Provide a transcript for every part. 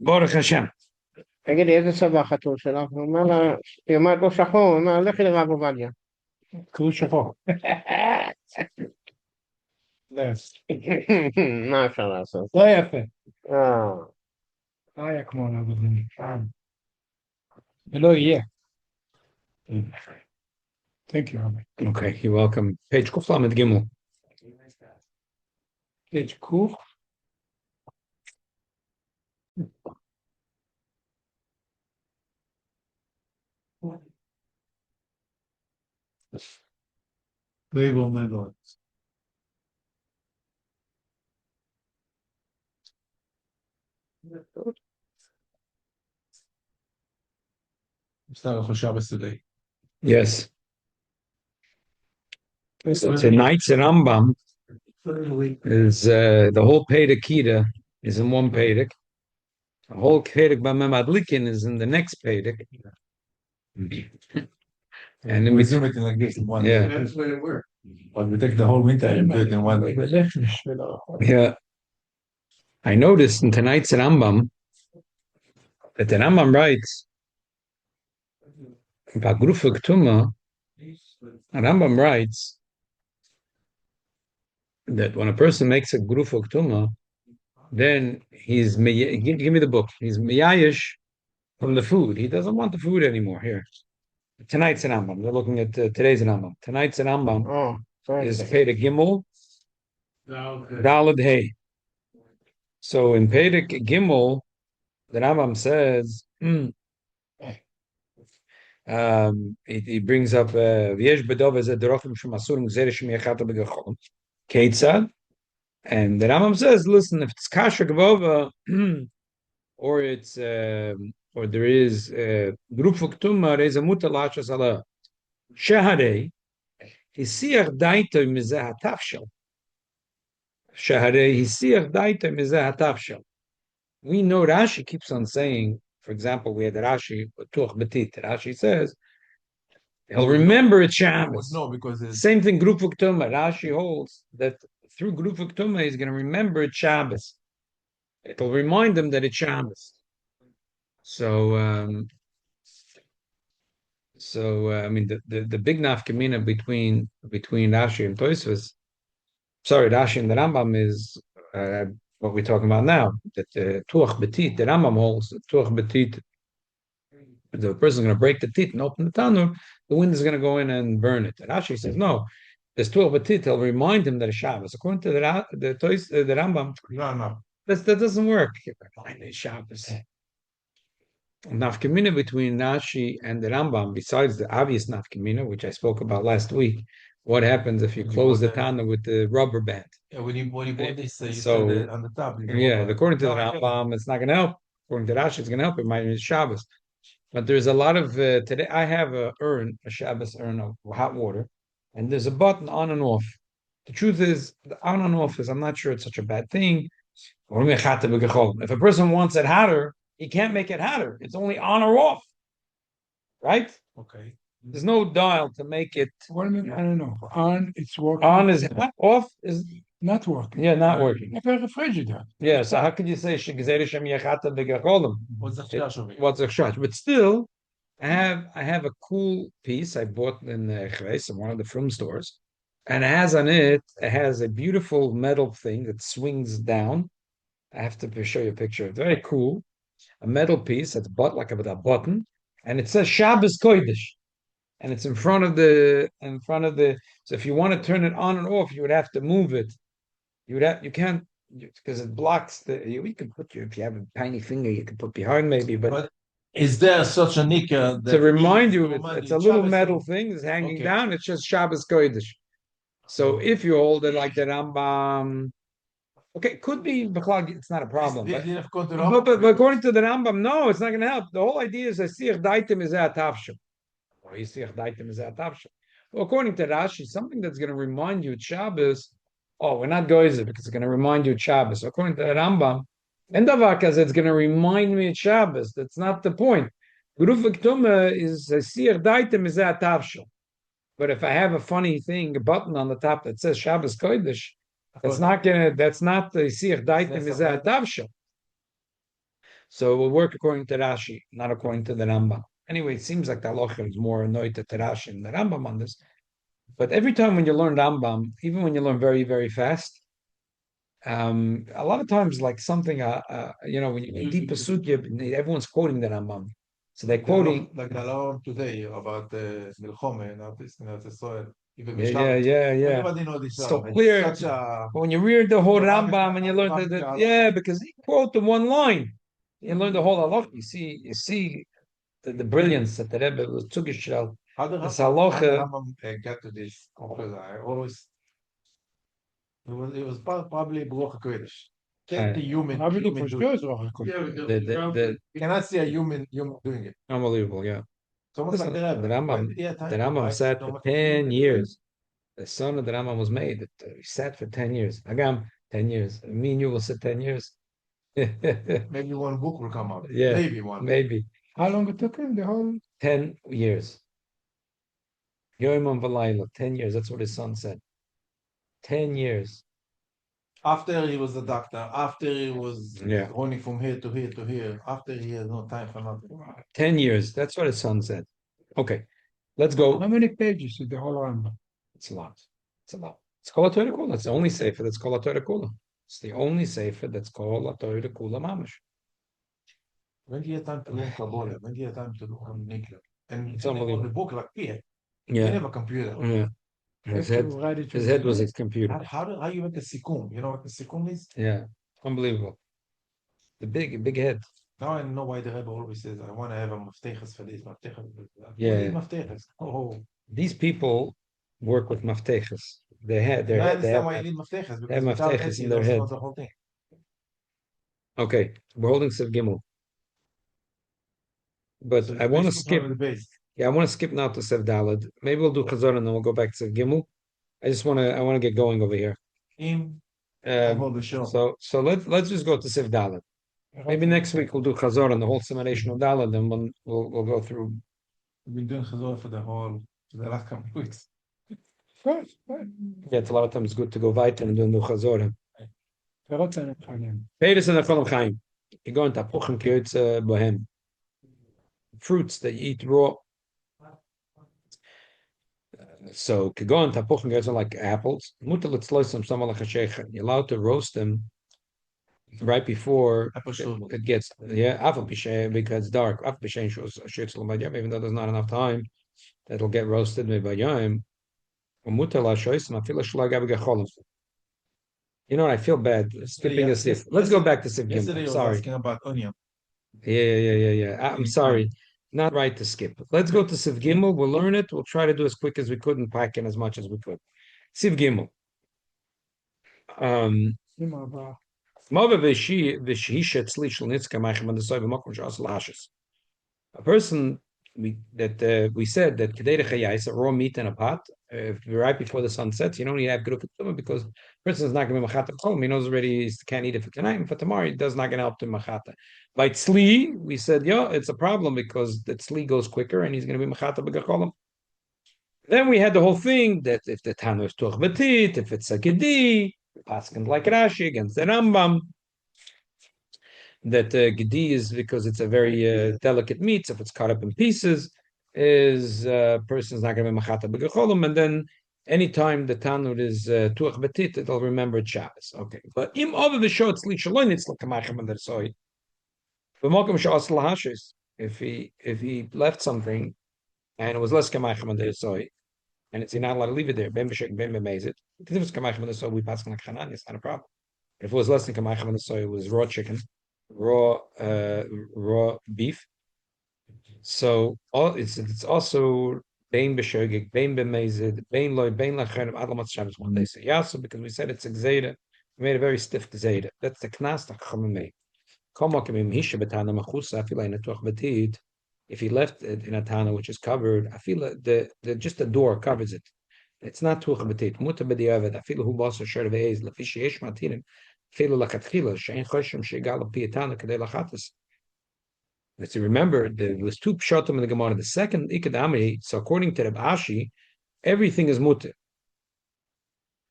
Baruch Hashem. תגידי, איזה צבע החתול שלך? היא אומרת לו שחור, הוא אומר, לכי לרב עובדיה. כולו שחור. מה אפשר לעשות? לא יפה. לא היה כמו לעבוד. ולא יהיה. Thank you, Rabbi. Okay, you're welcome. Page Kuf Lamed Gimmel. Page Kuf. Label medal. Yes. Tonight's Rambam is the whole Pedic Kita is in one Pedic. The whole Pedic by Memadlikin is in the next Pedic. And then we zoom it in like this in one. Yeah. That's the way it works. But we take the whole winter and do it in one day. Yeah. I noticed in tonight's Rambam that the Rambam writes about Grufa Ktuma. Rambam writes that when a person makes a Grufa Ktuma, then he's give me the book. He's miyayish from the food. He doesn't want the food anymore. Here, tonight's Rambam. They're looking at today's Rambam. Tonight's Rambam is Pedic Gimmel, Dalad Hey. So in Pedic Gimmel, the Rambam says he brings up V'yesh bedov ez derachim shemasurim gzera shemiyachata begachol Ketzad, and the Rambam says, listen, if it's kasher gvova or it's or there is grufuk tumah, there is a mutal ashas ala shaharei hisiach daito mizeh hatafshel. Shaharei hisiach daito mizeh hatafshel. We know Rashi keeps on saying, for example, we had Rashi tuach betit. Rashi says he'll remember it's Shabbos. No, because it's... Same thing, grufuk tumah. Rashi holds that through grufuk tumah he's going to remember it's Shabbos. It'll remind him that it's Shabbos. So, I mean, the big nafkamina between Rashi and Tosfos, sorry, Rashi and the Rambam is what we're talking about now. That tuach betit, the Rambam holds that tuach betit, the person is going to break the teeth and open the tanur, the wind is going to go in and burn it. And Rashi says no. This tuach betit will remind him that it's Shabbos. According to the Rambam, No. that doesn't work. Remind it's Shabbos. Nafkamina between Rashi and the Rambam, besides the obvious nafkamina, which I spoke about last week, what happens if you close the Tana with the rubber band? Yeah, when you bought this, you so, said on the top. Yeah, according to the Rambam, it's not going to help. According to Rashi, it's going to help. It might be Shabbos. But there's a lot of, today I have a Shabbos urn of hot water, and there's a button on and off. The truth is, the on and off is, I'm not sure it's such a bad thing. If a person wants it hotter, he can't make it hotter. It's only on or off, right? Okay. There's no dial to make it. What do you mean? I don't know. On, it's working. On is off is not working. Yeah, not working. Like a refrigerator. Yeah. So how could you say shegzeir shem yachata begacholim? What's the chash of it? What's the chash? But still, I have a cool piece I bought in Chreis, in one of the Frum stores, and it has a beautiful metal thing that swings down. I have to show you a picture. It's very cool. A metal piece that's like a button, and it says Shabbos Kodesh, and it's in front of the. So if you want to turn it on and off, you would have to move it. You can't because it blocks the. You can put if you have a tiny finger, you can put behind maybe, but is there such a nikah to remind you? It's a little metal thing that's hanging down. It's just Shabbos Kodesh. So if you hold it like the Rambam. Okay, could be it's not a problem. But according to the Rambam, no, it's not going to help. The whole idea is a siach daitim is a tafshel. Or siach daitim is a tafshel. Well, according to Rashi, something that's going to remind you it's Shabbos. Oh, we're not goyzer because it's going to remind you it's Shabbos. So according to the Rambam, and Davakas, it's going to remind me it's Shabbos. That's not the point. Grufik Tumah is a siach daitim is a tafshel. But if I have a funny thing, a button on the top that says Shabbos Kodesh, that's not the Siach Daitim is a Davshel. So we'll work according to Rashi, not according to the Rambam. Anyway, it seems like the halacha is more annoyed to Rashi and the Rambam on this. But every time when you learn Rambam, even when you learn very, very fast, a lot of times, like something, when you deep a sugya, everyone's quoting the Rambam. So they're quoting. Like the law today about the Milchome in Israel. Even Yeah. Everybody knows this. So It's clear. such a When you read the whole Rabbi- Rambam and you learn Rabbi- that, because he quote the one line. You learn the whole halacha. You see the brilliance that the Rebbe was Tugishel. How the This how the halacha. Rambam get to this conclusion? I always it was probably Baruch HaKodesh. Get the human Rabbi for do sure it. is Rosh Hashanah. The You cannot see a human doing it. unbelievable, yeah. It's almost Listen, like the Rebbe. When Rambam, did he have time the to Rambam write sat so for much? 10 years. The son of the Rambam was made. He sat for 10 years. Agam, 10 years. Me and you will sit 10 years. Maybe one book will come out. Yeah, Maybe one. maybe. How long it took him? The whole 10 years. Yoimam Valayla, 10 years. That's what his son said. 10 years. After he was a doctor, after he was Yeah. running from here to here to here, after he had no time for nothing. 10 years. That's what his son said. Okay, let's how go. many pages is the whole Rambam? It's a lot. It's a lot. It's called a Torah Kula. It's the only sefer that's called a Torah Kula. It's the only sefer that's called a Torah Kula Mamash. When do you have time to learn Kabbalah? When do you have time to learn Nikla? And It's on the unbelievable. book like here, you Yeah. have a computer. Yeah. His head was his computer. How you make a sikum? You know what the sikum is? Yeah. Unbelievable. The big head. Now I know why the Rebbe always says, I want to have a mafteches for this, mafteches for that. Yeah. What is mafteches? Oh, These people work with mafteches. They had I they understand have, why you need mafteches, have because without mafteches it, in you their don't head. know the whole thing. Okay, we're holding Sev Gimmel. But So I want to basically skip. from the base. Yeah, I want to skip now to Sev Dalad. Maybe we'll do Chazor and then we'll go back to Sev Gimmel. I want to get going over here. Hold the show. So let's just go to Sev Dalad. Maybe next week we'll do Chazor and the whole summation of Dalad, and we'll go through. We've been doing chazor for the last couple of weeks. Right. Yeah, it's a lot of times good to go weiter and do no Chazor. פירות הנבחנים. Peiris and Acholam Chaim. You go into Apuchim Kiyotze Bohem. Fruits that you eat raw. So Kagon Tapuchim Kiyotze like apples. Mutal Etzloisem Sama Lachashechet. You're allowed to roast them right before it gets Afal Pishay because it's dark. Afal Pishay Shutz L'Bayam, even though there's not enough time, that'll get roasted Bayam. Mutal Ashoisem Afil Shlag Abigacholim. You know what? I feel bad skipping a sif. Let's go back to Sif Yesterday Gimel. I was Sorry. asking about onion. Yeah. I'm sorry. Not right to skip. Let's go to Sif Gimel. We'll learn it. We'll try to do as quick as we could and pack in as much as we could. Sif Gimel. A person we said that kedei chayais, a raw meat in a pot, right before the sun sets, you don't need to have good because the person is not going to be machata home. He knows already he can't eat it for tonight, and for tomorrow it does not going to help to machata. By tzli, we said, it's a problem because the tzli goes quicker and he's going to be machata b'gacholim. Then we had the whole thing that if the tanu is tuch betit, if it's a gedi, paskin like Rashi against the Rambam, that gedi is because it's a very delicate meat. So if it's cut up in pieces, is person's not going to be machata b'gecholim, and then anytime the tanur is tuach betit, it'll remember it's Shabbos. Okay, but im over the show it's lichalon it's l'kamachem and soy. B'mokum she'as lahashis. If he left something and it was less kamachem and soy, and it's you're not allowed to leave it there. Ben b'shek ben b'mezit. Because if it's kamachem and soy, we pass like chanan. It's not a problem. If it was less than kamachem and soy, it was raw chicken. Raw beef. So it's also bein b'shogeg, bein b'mezid, bein loy, bein lacherim, adlamat Shabbos one day. So yasu because we said it's a gzeida. We made a very stiff gzeida. That's the knas that Chachamim made. If he left it in a tana which is covered, I feel just the door covers it. It's not tuach betit. Muta b'diavad. I feel who boss a shirt of eis lafishi yesh matinim. Let's remember there was two pshatim in the Gemara. The second ikadami, so according to Reb Ashi, everything is mutter.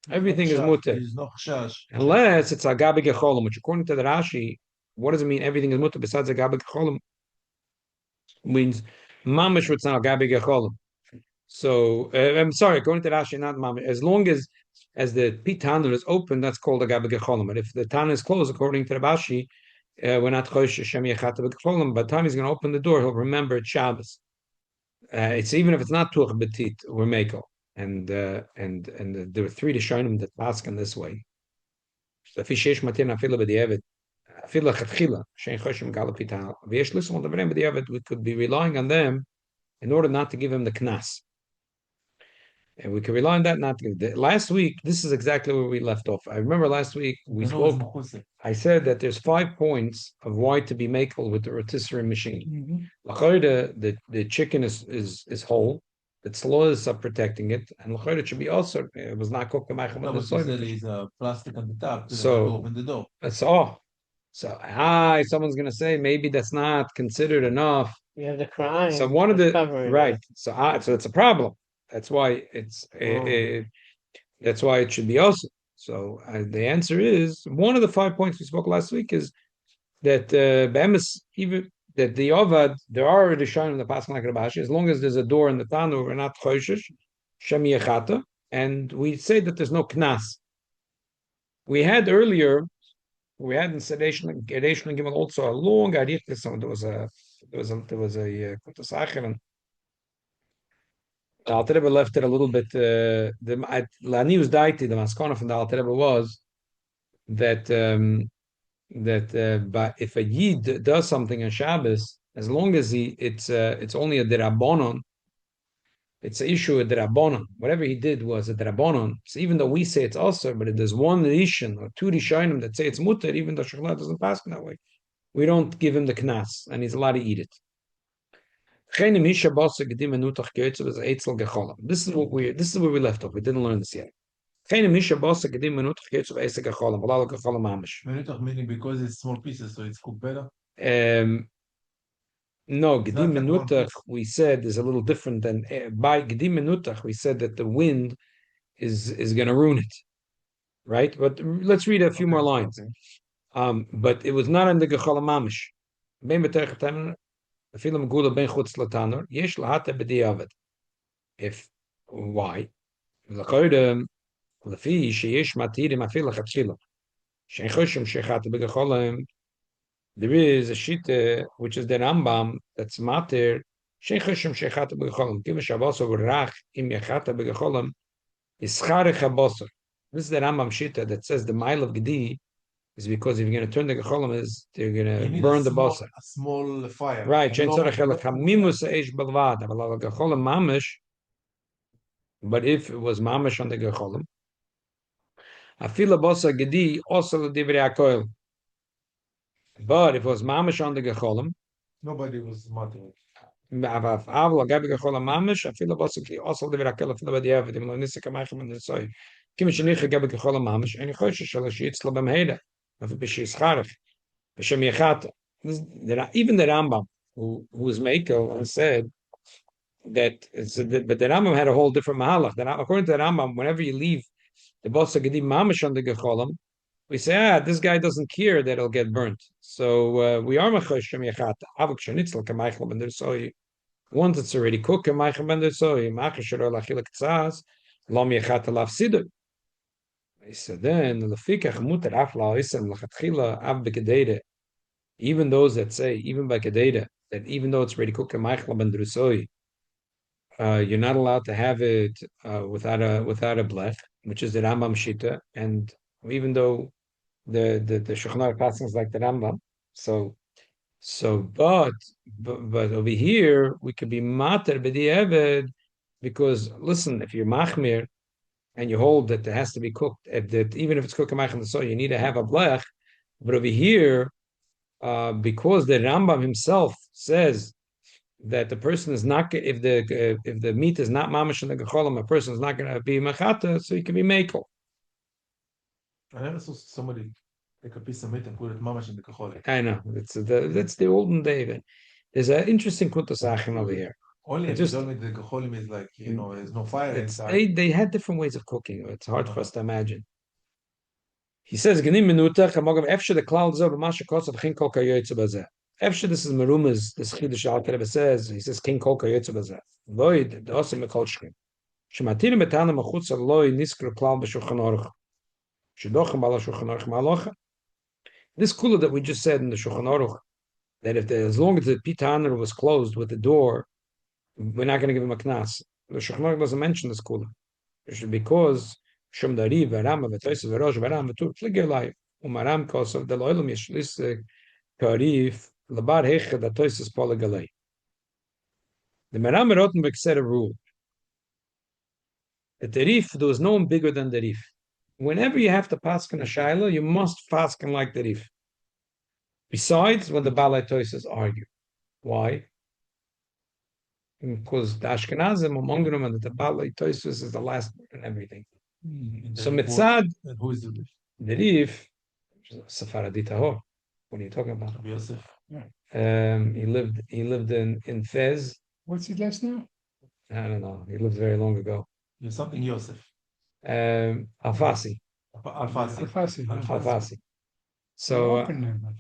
Everything is mutter. There's no chash. Unless it's agabi gecholim, which according to the Rashi, What does it mean? Everything is mutter besides a gabi gecholim. Means mamish what's not gabi gecholim. So I'm sorry, according to Rashi, not mamish. As long as the pitanur is open, that's called a gabi gecholim. But if the tanur is closed, according to Rashi, we're not chosh shem yechata begecholim. By the time he's going to open the door, he'll remember it's Shabbos. It's even if it's not tuch betit or meko. And there were three Rishonim that ask in this way. We could be relying on them in order not to give him the knas. And we can rely on that not to give it. Last week, this is exactly where we left off. I remember last week we spoke. I said that there's 5 points of why to be makel with the rotisserie machine. The chicken is whole. The tzlois are protecting it, and it should be also. It was not cooked. No, but is a plastic on the top. So open the door. That's all. So someone's going to say maybe that's not considered enough. Yeah, the crime. So one of the right. It. So it's a problem. That's why that's why it should be also. So the answer is one of the 5 points we spoke last week is that even that the Ovad, there are already shown in the Pasuk like Rabashi, as long as there's a door in the Tanu, we're not Choshesh, Shem Yechata, and we say that there's no Knas. We had earlier, in sedation and Gimmel also a long Arich, there was a Kutasachel, the Alter Rebbe left it a little bit. The Lanius Daiti, the Maskana from the Alter Rebbe was that but if a Yid does something on Shabbos, as long as it's only a derabonon, it's an issue of derabonon. Whatever he did was a derabonon. So even though we say it's also, but if there's one rishon or two rishonim that say it's mutter, even though Shulchan doesn't pass that way, we don't give him the knas, and he's allowed to eat it. This is where we left off. We didn't learn this yet. Meaning because it's small pieces, so it's cooked better. No, gedim menutach we said is a little different than by gedim menutach. We said that the wind is going to ruin it, right? But let's read a few more lines. Okay. But it was not in the gecholam mamish. If why? There is a shita which is the Rambam that's mater. This is the Rambam shita that says the mile of gedi is because if you're going to turn the gecholim is they're going to burn the basar. A small fire. Right. But if it was mamish on the gecholim, afila basar gedi also the divrei akoil. But if it was mamish on the gecholim, nobody was smarting it. Even the Rambam, who was Meiko, said that, but the Rambam had a whole different mahalach. According to the Rambam, whenever you leave the Bosa Gedim mamish on the gecholim, we say, this guy doesn't care that it'll get burnt. So we are mechosh shem yechat. Avok shenitzl k'maychel ben dersoy. Once it's already cooked, k'maychel ben dersoy. Machar shelo lachilek tzaz. Lom yechat alav siddur. He said then lefikach muter afla isem lachatchila av bekedeide. Even those that say, even by kedeide, that even though it's already cooked, k'maychel ben dersoy, you're not allowed to have it without a blech, which is the Rambam shita, and even though the Shulchan passing is like the Rambam, but over here we could be mater b'di'eved because listen, if you're machmir and you hold that it has to be cooked, that even if it's cooked ma'achim the soy, you need to have a blech. But over here, because the Rambam himself says that the person is not if the meat is not mamash in the gecholim, a person is not going to be machata, so he can be mekel. I never saw somebody take a piece of meat and put it mamash in the gecholim. I know that's the olden day. There's an interesting kuntasachin over here. Only if you told me the gecholim is like there's no fire inside. They had different ways of cooking. It's hard for us to imagine. He says, "Genim minuta kamogam efshe the clouds over masha kosav chin kol kayotze bazeh." Efshe, this is merumas. This chidush al says. He says, "King kol kayotze bazeh." Void the osim mekol shkim. Shematir metana machutz loy niskru cloud b'shulchan aruch. Shedochem bala shulchan aruch malocha. This kula that we just said in the shulchan aruch, that as long as the pitaner was closed with the door, we're not going to give him a knas. The shulchan aruch doesn't mention this kula. Because Shum Dari, Varam, Vetois, Verosh, Varam, Vetur, Fligelai, Umaram Kosov, the Loilum Yeshlis, Karif, Labar Hech, the Toises Polygalai. The Maram Rottenberg said a rule that the Rif, there was no one bigger than the Rif. Whenever you have to paskin a Shaila, you must paskin like the Rif. Besides, when the Balai Toises argue. Why? Because the Ashkenazim, among them, and the Balai Toises is the last word and everything. So Mitzad, who is the Rif? the Rif, Sephardi Tahor. What are you talking about? Yosef. He lived in Fez. What's his last name? I don't know. He lived very long ago. There's something Yosef. Alfasi. Alfasi. So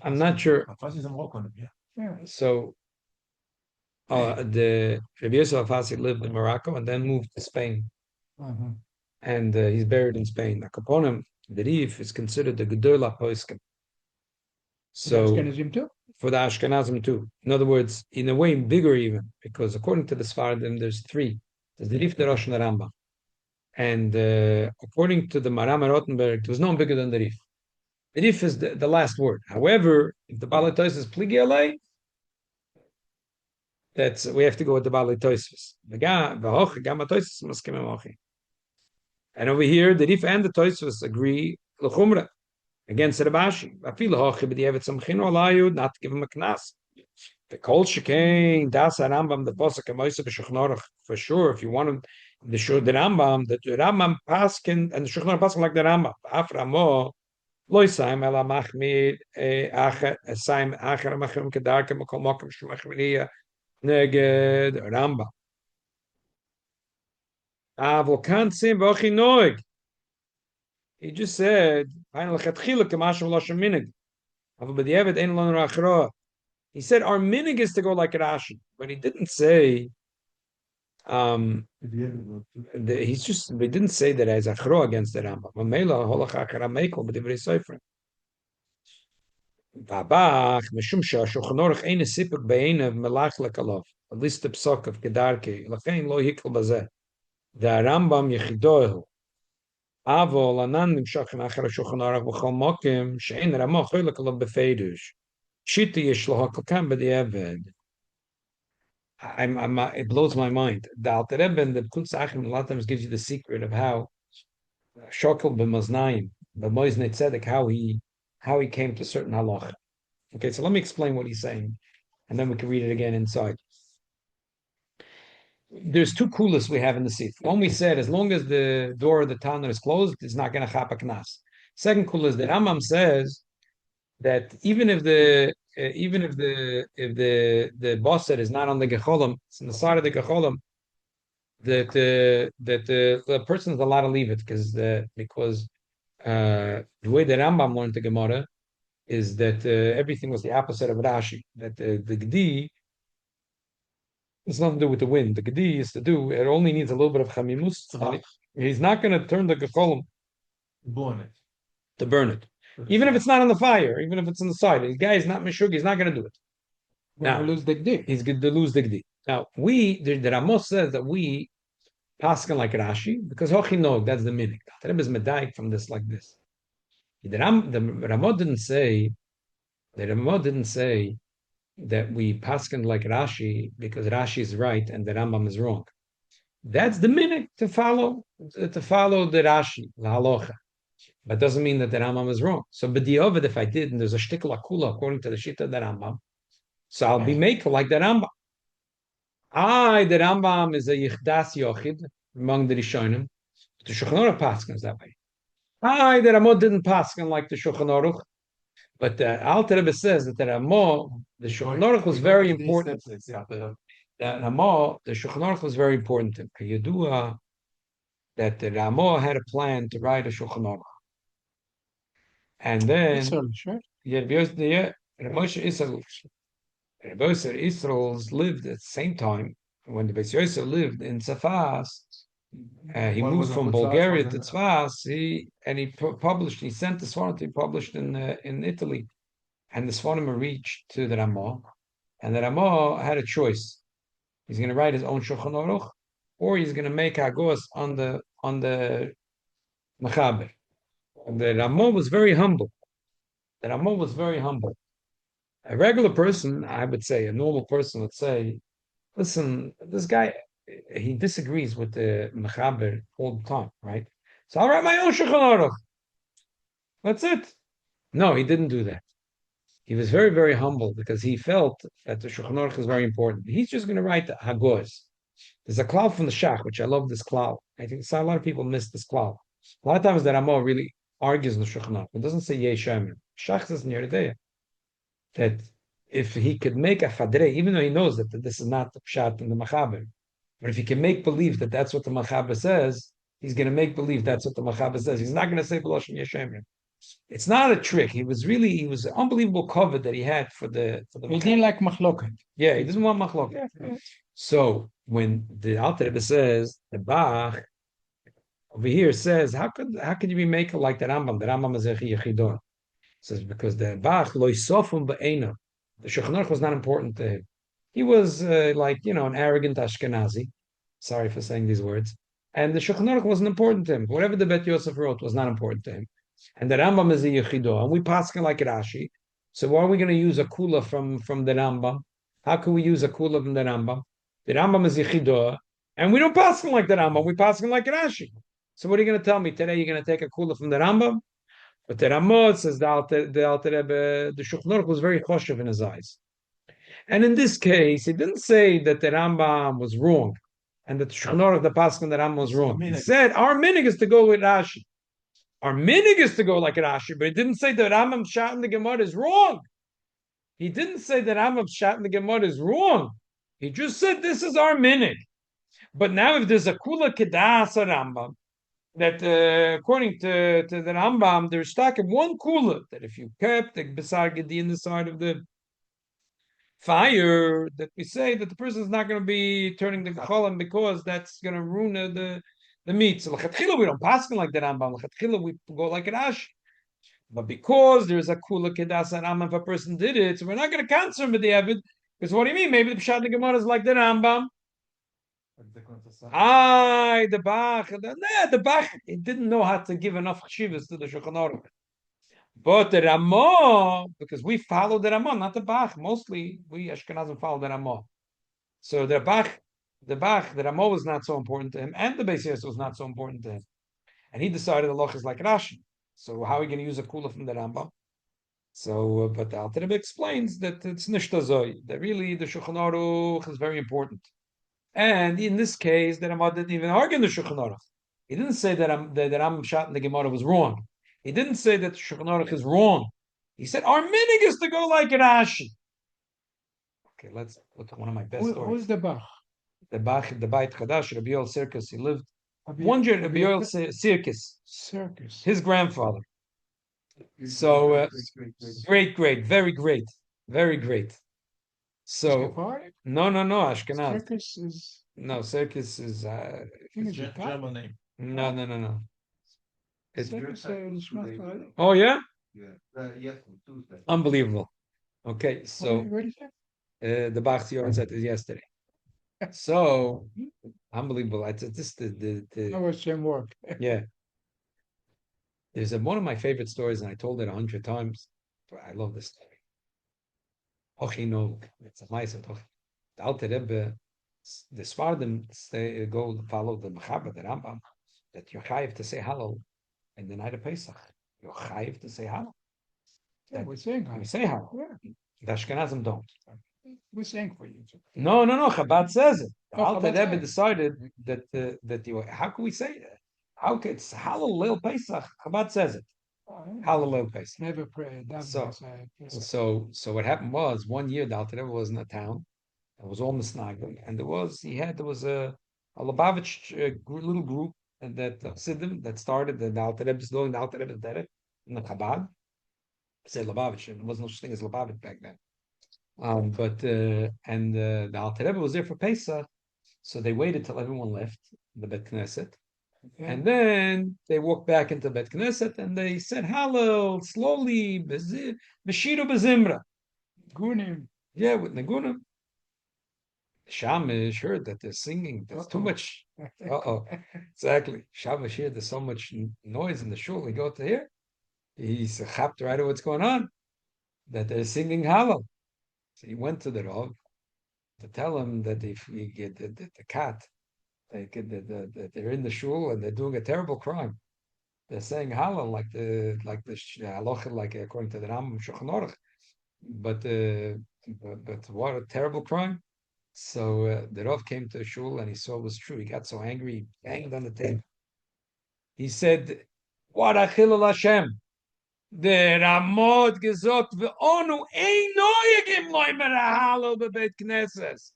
I'm not sure. Alfasi is a Moroccan, yeah. So the Rabbi Yosef Alfasi lived in Morocco and then moved to Spain. And he's buried in Spain. Akaponim, the Rif is considered the Gedola Poiskim. So for the Ashkenazim too. In other words, in a way bigger even, because according to the Sfaradim, there's three. There's the Rif, the Rosh, and the Rambam. And according to the Maram Rottenberg, there was no one bigger than the Rif. The Rif is the last word. However, if the Balai Toises Pligi Alei, we have to go with the Balai Toises. And over here, the Rif and the Toises agree l'chumra against Rabashi. Not to give him a knas. The Kol Shekain, Das Rambam, the Posuk Moise b'Shulchan for sure. If you want him, the Rambam, the Rambam Paskin and the Shulchan Paskin like the Rambam. Aframo loisaim ela machmid acher saim acher machim kedarkem kol mokem shmachmiya neged Rambam. Avol kansim v'ochi noig. He just said, he said our minig is to go like Rashi, but he didn't say. We didn't say that as achro against the Rambam. At least the psok of Kedarke. The Rambam yechidohu. Avol anan nimshach nachar Shulchan Aruch b'chol mokim she'ein Ramah choylek alav befeidush. Shita yesh lo hakol b'diavad. It blows my mind. The Alter Rebbe and the Kutz Achim a lot of times gives you the secret of how Shokel b'maznayim, b'moiznei tzedek, how he came to certain halacha. Okay, so let me explain what he's saying, and then we can read it again inside. There's two kulas we have in the seat. One, we said as long as the door of the tanner is closed, it's not going to chap a knas. Second kula is that Rambam says that even if the bosset is not on the gecholim, it's on the side of the gecholim, that the person is allowed to leave it because the way that Rambam learned the Gemara is that everything was the opposite of Rashi. That the gedi. It's nothing to do with the wind. The gedi is to do. It only needs a little bit of chamimus. He's not going to turn the gecholim to burn it, even if it's not on the fire, even if it's on the side. The guy is not mishug. He's not going to do it. Now lose the gedi. He's going to lose the gedi. Now the Ramos says that we paskin like Rashi because hochinog. That's the minik. The Rebbe is medayik from this like this. The Ramo didn't say. The Ramo didn't say that we paskin like Rashi because Rashi is right and the Rambam is wrong. That's the minute to follow the Rashi, the halacha. But doesn't mean that the Rambam is wrong. So b'di'ovid, if I did, and there's a shtickle akula according to the shita of the Rambam, so I'll be making like the Rambam. The Rambam is a yichdas yochid among the Rishonim. The Shulchan Aruch paskins that way. The Rambam didn't paskin like the Shulchan Aruch. But the Alter Rebbe says that the Shulchan Aruch was very important. The Shulchan Aruch was very important to him. Yedua that the Ramah had a plan to write a Shulchan Aruch. And then Moshe Israel's lived at the same time when the Beis Yosef lived in Tzfas. He moved from Bulgaria to Tzfas. He published. He sent the Sfarim to be published in Italy, and the Sfarim reached to the Ramah, and the Ramah had a choice. He's going to write his own Shulchan Aruch, or he's going to make Hagos on the Mechaber. And the Ramah was very humble. The Ramah was very humble. A regular person, I would say, a normal person would say, listen, this guy, he disagrees with the Mechaber all the time, right? So I'll write my own Shulchan Aruch. That's it. No, he didn't do that. He was very, very humble because he felt that the Shulchan Aruch is very important. He's just going to write the Hagos. There's a cloud from the Shach, which I love this cloud. I think a lot of people miss this cloud. A lot of times the Ramah really argues in the Shulchan Aruch. It doesn't say Yesh Shemin. Shach says near there that if he could make a Fadrei, even though he knows that this is not the Pshat in the Machaber, but if he can make believe that that's what the Machaber says, he's going to make believe that's what the Machaber says. He's not going to say B'lashon Yesh Shemin. It's not a trick. He was an unbelievable cover that he had for the. He didn't like machloket. Yeah, he didn't want machloket. Yeah. So when the Alter Rebbe says the Bach over here says, how could you be making like the Rambam? The Rambam is a Yechidor. Says because the Bach loisofum be'ena. The Shulchan Aruch was not important to him. He was an arrogant Ashkenazi. Sorry for saying these words. And the Shulchan Aruch wasn't important to him. Whatever the Bet Yosef wrote was not important to him. And the Rambam is a Yechido, and we pass like Rashi. So why are we going to use a kula from the Rambam? How can we use a kula from the Rambam? The Rambam is Yechido, and we don't pass like the Rambam. We pass like Rashi. So what are you going to tell me today? You're going to take a kula from the Rambam? But the Ramah says the Alter Rebbe, the Shulchan Aruch was very choshev in his eyes. And in this case, he didn't say that the Rambam was wrong, and that the Shulchan Aruch, the Pasuk, the Rambam was wrong. He said our minig is to go with Rashi. Our minig is to go like Rashi, but he didn't say that Rambam Pshat in the Gemara is wrong. He didn't say that Rambam Pshat in the Gemara is wrong. He just said this is our minig. But now if there's a kula kedas Rambam, that according to the Rambam, there's stuck in one kula, that if you kept the Besar Gedi in the side of the fire, that we say that the person is not going to be turning the cholam because that's going to ruin the meat. So l'chatchila we don't pass like the Rambam. L'chatchila we go like Rashi. But because there's a kula kedas and Rambam, if a person did it, so we're not going to cancel him with the Evid. Because what do you mean? Maybe the Pshat the Gemara is like the Rambam. The Bach, he didn't know how to give enough chivas to the Shulchan Aruch. But the Ramah, because we follow the Ramah, not the Bach. Mostly we Ashkenazim follow the Ramah. So the Ramah was not so important to him, and the Beis Yosef was not so important to him. And he decided the Loch is like Rashi. So how are we going to use a kula from the Rambam? So, but the Alter Rebbe explains that it's nishtazoi, that really the Shulchan Aruch is very important. And in this case, the Ramah didn't even argue in the Shulchan Aruch. He didn't say that Rambam Pshat in the Gemara was wrong. He didn't say that the Shulchan Aruch is wrong. He said our minig is to go like Rashi. Okay, let's look at one of my best stories. Who's the Bach? The Beit Chadash, Rabbi Yoel Circus. He lived one year. Rabbi Yoel Circus. His grandfather. So great, very great. So no, Ashkenaz. Circus is Circus is German name. No. It's Oh yeah? Yes, Tuesday. Unbelievable. Okay, so what is the Bach Sion said it yesterday. So unbelievable. It's just the That was same work. yeah. There's one of my favorite stories, and I told it 100 times. I love this story. It's a nice The Alter Rebbe, the Sfardim go follow the Mechaber, the Rambam, that you're chayiv to say halal in the night of Pesach. You're chayiv to say halal. Yeah, we're saying We say halal. Yeah. The Ashkenazim don't. We're saying for you. No. Chabad says it. The Oh, Alter Chabad Rebbe says it. decided that you. How can we say that? How can it's halal leil Pesach? Chabad says it. Halal leil Pesach. Never pray. So what happened was one year the Alter Rebbe was in a town. It was all misnaglim, and there was a Lubavitch little group that Siddim that started the Alter Rebbe's doing the Alter Rebbe's derech in the Chabad, Say Lubavitch. There wasn't no such thing as Lubavitch back then. The Alter Rebbe was there for Pesach, so they waited till everyone left the Bet Knesset, and then they walked back into Bet Knesset and they said Hallel slowly, Beshiru Bezimra. Gunim. Yeah, with Nagunim. Shamish heard that they're singing. There's too much. Exactly. Shamish heard there's so much noise in the shul. He go to here. He's chapped right at what's going on. That they're singing Hallel. So he went to the Rav to tell him that if we get the cat, they're in the shul and they're doing a terrible crime. They're saying Hallel like the halacha, like according to the Rambam Shulchan Aruch. But what a terrible crime. So the Rav came to the shul and he saw it was true. He got so angry, he banged on the table. He said, "What a chilul Hashem! The Ramot gesagt, ve'onu ein noyegim loimer hallel bebeit knesses."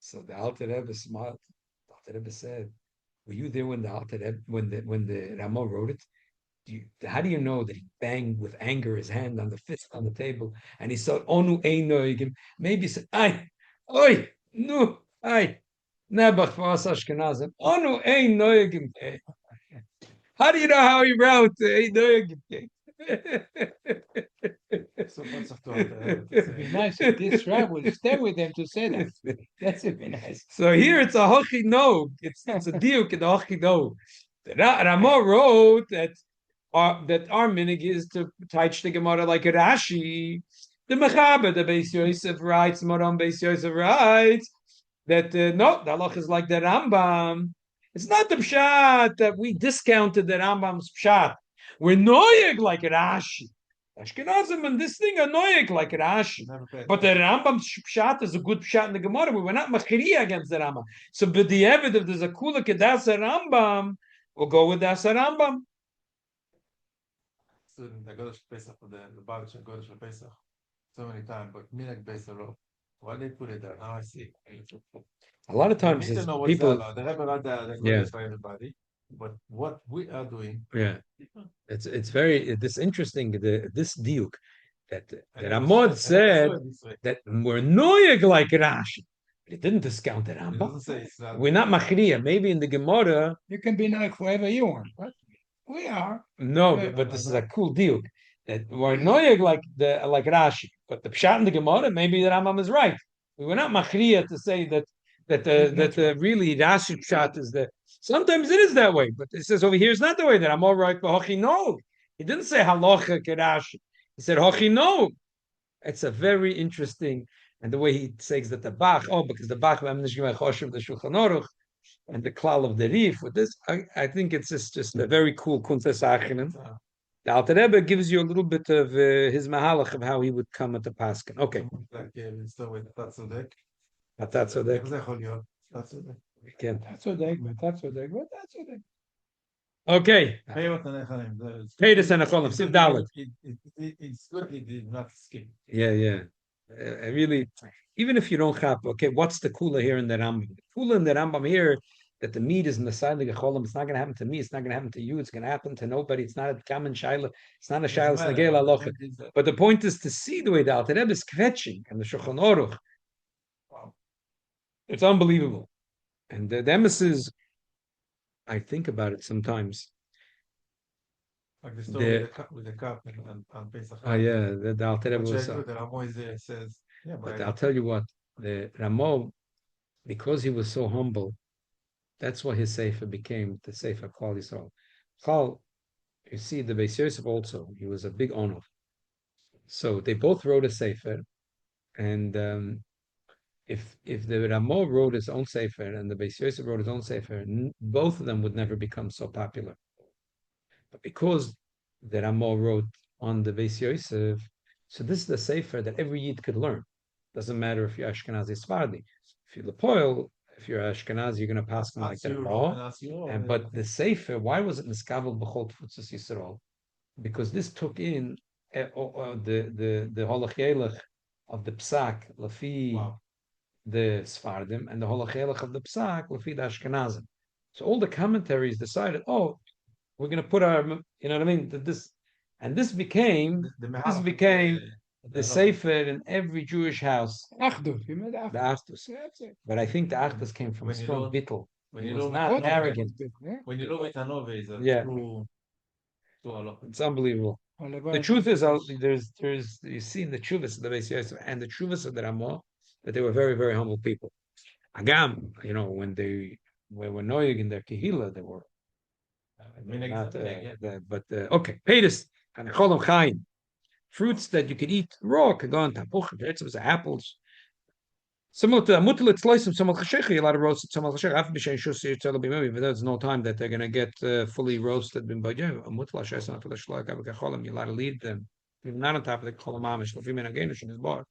So the Alter Rebbe smiled. The Alter Rebbe said, "Were you there when the Alter Rebbe, when the Ramah wrote it? How do you know that he banged with anger his hand on the fist on the table and he said, Onu ein noigim? Maybe he said, ay, oi, no, ay, nebach v'as Ashkenazim, Onu ein noigim." How do you know how he wrote ein noigim? So much of to It'd be nice if this Rav would stay with them to say that. That's would be nice. So here it's a hochi no. It's a diuk in the hochi no. Ramah wrote that our minig is to teach the Gemara like a Rashi. The Mechaber, the Beis Yosef writes, Moram Beis Yosef writes that no, the halach is like the Rambam. It's not the pshat that we discounted the Rambam's pshat. We're noyeg like a Rashi. Ashkenazim and this thing are noyeg like a Rashi. But the Rambam's pshat is a good pshat in the Gemara. We were not machriya against the Rambam. So, but the evidence, if there's a kula kedas Rambam, we'll go with das Rambam. The Godesh Pesach for the Lubavitch and Godesh Pesach so many times, but Minak Pesach, why they put it there? Now I see. A lot of times it's people. The Rebbe not the for everybody, but what we are doing. Yeah, it's very this interesting. This diuk that Ramod said that we're noyeg like Rashi, but it didn't discount the Rambam. We're not machriya. Maybe in the Gemara you can be noyeg whoever you want, but we are. No, but this is a cool deal. That we're noyeg like Rashi, but the pshat in the Gemara, maybe the Rambam is right. We were not machriya to say that really Rashi pshat is the. Sometimes it is that way, but it says over here it's not the way that I'm all right. But hochi no, he didn't say halacha Rashi. He said hochi no. It's a very interesting, and the way he says that the Bach. Oh, because the Bach the Shulchan Aruch. And the klal of the reef with this, I think it's just a very cool kuntas achinen. The Alter Rebbe gives you a little bit of his mahalach of how he would come at the paskin. Okay. So with Tatzodek. Okay. Peiris and Acholim, Siv Dalet. It's good he did not skip. Yeah. I really, even if you don't chap, okay, what's the kula here in the Rambam? The kula in the Rambam here that the meat is in the side of the cholim. It's not going to happen to me. It's not going to happen to you. It's going to happen to nobody. It's not a common shaila. It's not a shaila snagel alocha. But the point is to see the way the Alter Rebbe is kvetching and the Shulchan Aruch. Wow, it's unbelievable. And the emissaries, I think about it sometimes. Like the story with the cup and Pesach. Oh yeah, the Alter Rebbe was. The Ramo says, yeah, but I'll tell you what, the Ramo, because he was so humble, that's why his sefer became the sefer Klal Yisrael. Klal, you see, the Beis Yosef also, he was a big honor. So they both wrote a sefer, and if the Ramo wrote his own sefer and the Beis Yosef wrote his own sefer, both of them would never become so popular. But because the Ramo wrote on the Beis Yosef, so this is the sefer that every Yid could learn. Doesn't matter if you're Ashkenazi Sephardi. If you're Lepoil, if you're Ashkenazi, you're going to pass them like that. But the sefer, why was it Niskavel B'chol Tfutzos Yisrael? Because this took in the Holach Yelech of the Psak, Lafi the Sephardim, and the Holach Yelech of the Psak, Lafi the Ashkenazim. So all the commentaries decided, we're going to put our, you know what I mean? That this And this became the sefer in every Jewish house. Achdus, you meant The Achdus. Achdus. But I think the Achdus came from a strong bittul. When It you was know not arrogant. when you know Metanove is Yeah. true Allah. It's unbelievable. The truth is, there's you see in the Chuvas of the Beis Yosef and the Chuvas of the Ramah that they were very, very humble people. Agam, when they were noyig in their kehila, they were not. Okay, Pedis and cholam chayim, fruits that you could eat raw, kagon tapuch, apples. Similar to mutal, it's loisum some chashecha. You're allowed to roast it some chashecha. After b'shein shus yitzal b'mimi, but there's no time that they're going to get fully roasted. Bin b'yeh mutal shaysan for the shlag avikacholam. You're allowed to leave them. Even not on top of the cholam amish. Lefim en agenish in his bar.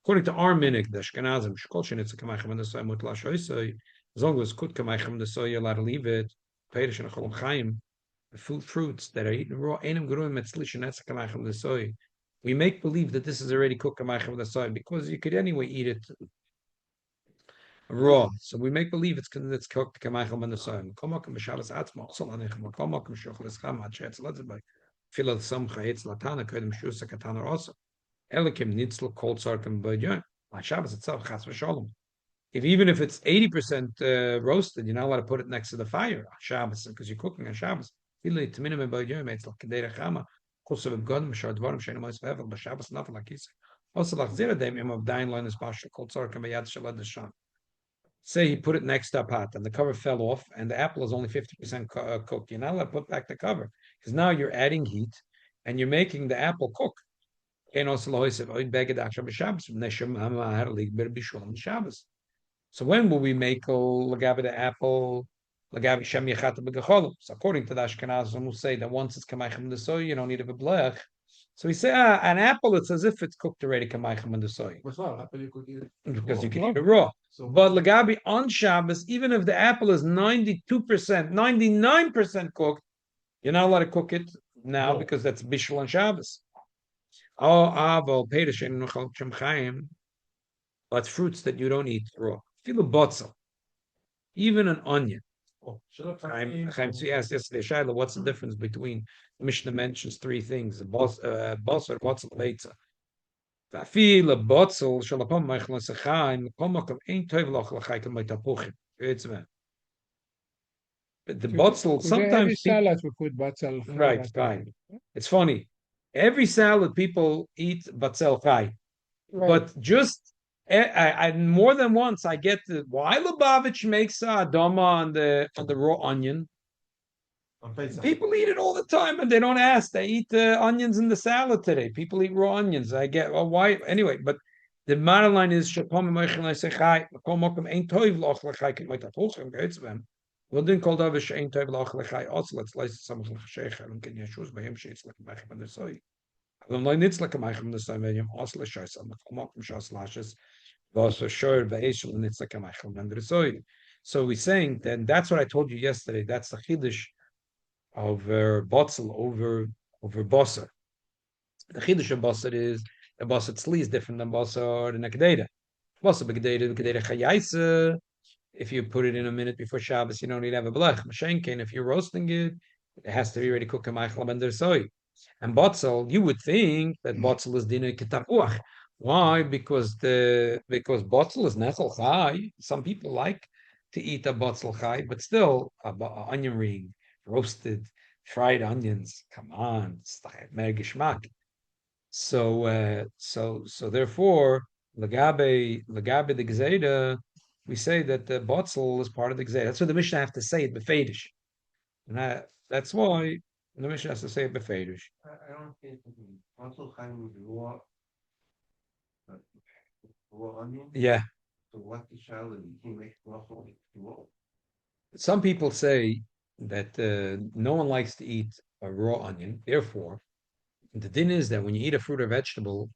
According to our minig, the Ashkenazim, shkol shenitz kamaychem and the soy mutal shoysay. As long as kut kamaychem the soy, you're allowed to leave it. Peidish and cholam chayim, the fruits that are eaten raw. Enim geruim etzlish and etz kamaychem the soy. We make believe that this is already cooked kamaychem the soy because you could anyway eat it raw. So we make believe it's cooked k'maychel ben nesoyim. Kol makom b'shabbos atzmo also lanechem. Kol makom shochel escham ad she'etz letzebay. Fila samcha etz latana kodem shusa katana also. Elikim nitzl kol tzarkem b'yom. On Shabbos itself chas v'sholom. Even if it's 80% roasted, you're not allowed to put it next to the fire on Shabbos because you're cooking on Shabbos. Fila taminim b'yom etz l'kedei rechama. Kosev b'godem shar dvarim she'enu mois v'evel b'Shabbos nothing like Yisrael. Also lachzir adem im of dain loin is bashal kol tzarkem b'yad shalad d'sham. Say he put it next to a pot and the cover fell off and the apple is only 50% cooked. You're not allowed to put back the cover because now you're adding heat and you're making the apple cook. So when will we make the apple? So according to the Ashkenazim, who say that once it's kamaychem the soy, you don't need a blech. So we say, an apple, it's as if it's cooked already, kamaychem and the soy. Because you can eat it raw. But lagabi on Shabbos, even if the apple is 92%, 99% cooked, you're not allowed to cook it now because that's bishul on Shabbos. But fruits that you don't eat raw. Feel a botzel, even an onion. Chaim asked yesterday, Shaila, what's the difference between the Mishnah mentions three things: botzel, beitza. Va'afil a botzel shalapam meichel sechaim komakom ein tov loch lachaykel meitapuchim. But the botzel sometimes every salad we put botzel. Right, fine. It's funny. Every salad people eat botzel chai, but just. I more than once I get why Lubavitch makes adama on the raw onion. People eat it all the time and they don't ask. They eat onions in the salad today. People eat raw onions. I get why anyway. But the bottom line is we're doing called also let's license some so we're saying then that's what I told you yesterday. That's the chiddush of botzel over basar. The chiddush of basar is the basar tzli is different than basar the nekdeida. Basar begdeida chayaisa. If you put it in a minute before Shabbos, you don't need to have a blech. Mashenkin, if you're roasting it, it has to be ready to cook a meichel ben der soy. And botzel, you would think that botzel is dinner ketapuach. Why? Because botzel is nechel chai. Some people like to eat a botzel chai, but still onion ring, roasted, fried onions. Come on, it's mer geschmack. So therefore, lagabe the gezeda, we say that the botzel is part of the gezeda. That's what the Mishnah have to say it befedish, and that's why the Mishnah has to say it befedish. I don't think botzel chai would raw onion. Yeah. So what the child he makes raw. Some people say that no one likes to eat a raw onion. Therefore, the din is that when you eat a fruit or vegetable,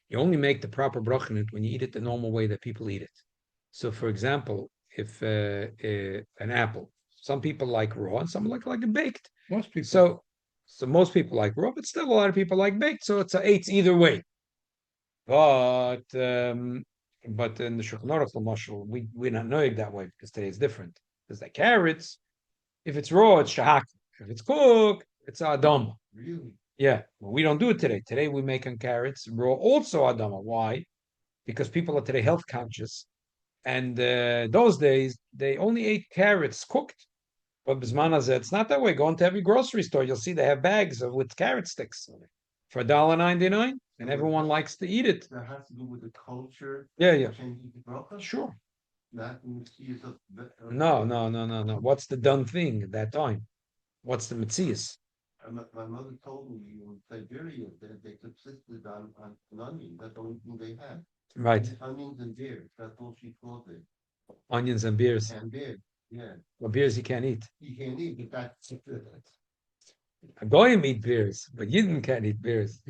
you only make the proper bracha in it when you eat it the normal way that people eat it. So, for example, if an apple, some people like raw and some like it baked. Most people. So most people like raw, but still a lot of people like baked. So it's either way. But in the Shulchan Aruch, we're not knowing that way because today it's different. Because the carrots, if it's raw, it's shahak. If it's cooked, it's adama. Really? Yeah, we don't do it today. Today we make on carrots raw, also Adama. Why? Because people are today health conscious, and those days they only ate carrots cooked. But Bismana said it's not that way. Go into every grocery store, you'll see they have bags with carrot sticks for $1.99, and everyone likes to eat it. That has to do with the culture. Yeah. Changing the bracha. Sure. Not No. What's the done thing at that time? What's the mitzias? My mother told me in Siberia that they subsisted on an onion. That's the only thing they had. Right. Onions and beer. That's all she called it. Onions and beers. And beer. Yeah. Well, beers you can't eat. You can't eat, but that's Goyim eat beers, but Yidden can't eat beers.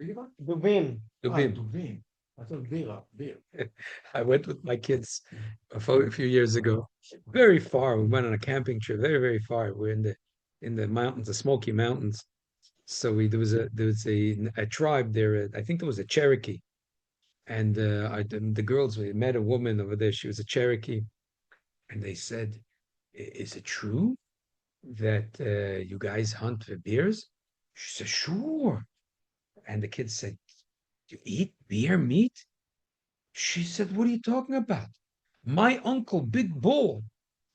Dubin. Dubim. I thought beer. I went with my kids a few years ago, very far. We went on a camping trip, very, very far. We're in the mountains, the Smoky Mountains. So there was a tribe there. I think there was a Cherokee, and the girls, we met a woman over there. She was a Cherokee, and they said, "Is it true that you guys hunt for bears?" She said, "Sure." And the kids said, "You eat bear meat?" She said, "What are you talking about? My uncle, Big Bull,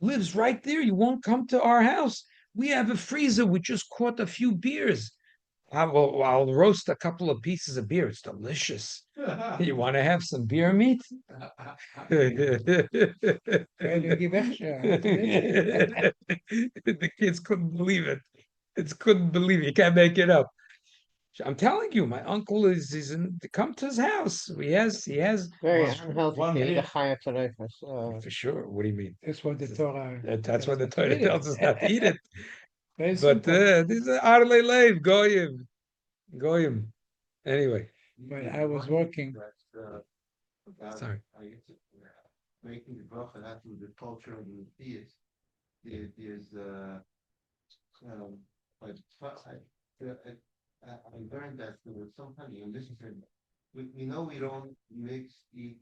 lives right there. You won't come to our house. We have a freezer. We just caught a few beers. I'll roast a couple of pieces of beer. It's delicious. You want to have some beer meat?" The kids couldn't believe it. Couldn't believe it. You can't make it up. I'm telling you, my uncle is come to his house. He has Very unhealthy. for sure. What do you mean? That's what the Torah. That's what the Torah tells us not to eat it. Very But simple. these are Arle Lev, Goyim. Anyway, When I was working, sorry. Making the bracha has to do with the culture of the theist. There's like I learned that there was some kind of indiscipline. We know we don't eat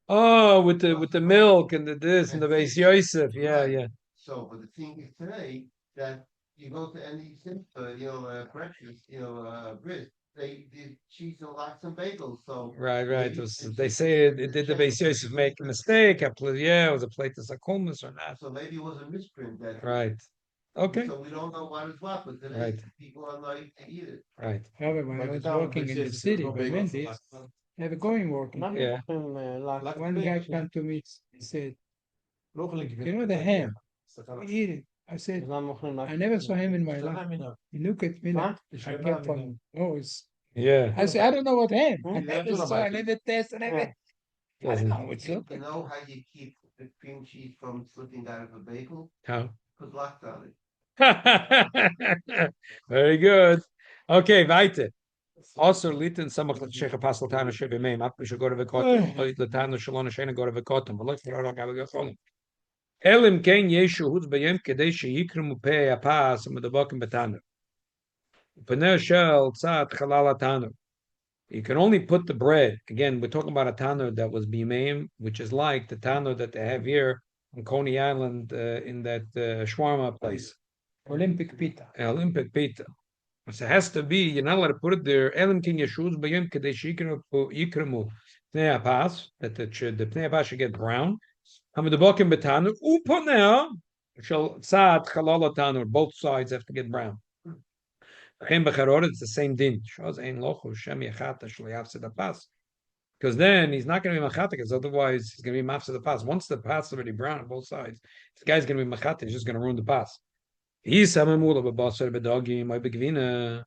Oh, with the milk and the this and the Beis Yosef. Yeah. So, but the thing is today that you go to any breakfast, bris, they cheese and lox and bagels. So Right. They say it did the Beis Yosef make a mistake? It was a plate of sakumas or not. So maybe it was a misprint that. Right. Okay. So we don't know what is what, but today Right. people are like to eat it. Right. however, when I was working in the city, by Wendy's, I have a going working. Yeah. One guy came to me, he said, "You know the ham? We eat it." I said, "I never saw ham in my life." He looked at me like, I kept on, Yeah. I said, "I don't know what ham. I Yeah, never saw, I never tasted, I don't know what's You up." know how you keep the cream cheese from slipping out of a bagel? How? Put lox on it. Very good. Okay, weiter. Also, Litan Samach Sheikh Apostle Tana should be made. Up we should go to the cotton. Latana Shalona Shana go to the cotton. But look for our Elim Ken Yeshu Huz Bayem Kadesh Yikrim Pei Apas and the Bakim Batana. Paner Shell Tzat Halala Tana. You can only put the bread. Again, we're talking about a tanner that was bimeim, which is like the tanner that they have here on Coney Island in that shawarma place. Olympic pita. Olympic pita. So it has to be, you're not allowed to put it there. Elim king yeshuz bayim kadesh yikremu pnei apas, that the pnei apas should get brown. Hamidabokim betanu uponea shall tzad chalala tanur. Both sides have to get brown. It's the same din. Because then he's not going to be machata, because otherwise he's going to be mafsa the pas. Once the pas is already brown on both sides, this guy's going to be machata. He's just going to ruin the pas. He's samemula b'basar b'dagi my begvina.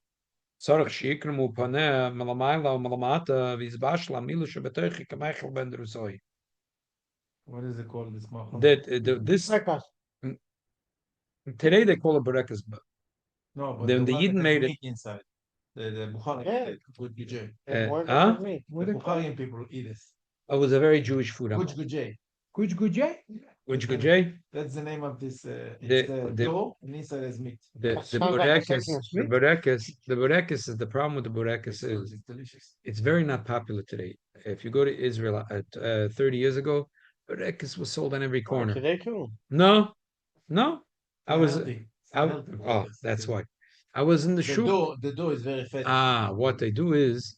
Sarach shikremu paneh malamayla malamata v'izbashla milu shebetochi kameichel ben derusoi. What is it called? This today they call it berekas. No, but Then the Yidden made it inside. The Bukhari, good gujay. The Bukharian people eat this. it was a very Jewish food. Good gujay. Kuch gujay? Which gujay? That's the name of this. It's The dough and inside is meat. The burekas is the problem with the burekas is It's delicious. it's very not popular today. If you go to Israel 30 years ago, burekas was sold on every corner. Today too. No, I was Healthy. that's why. I was in the shul. The dough is very fatty. What they do is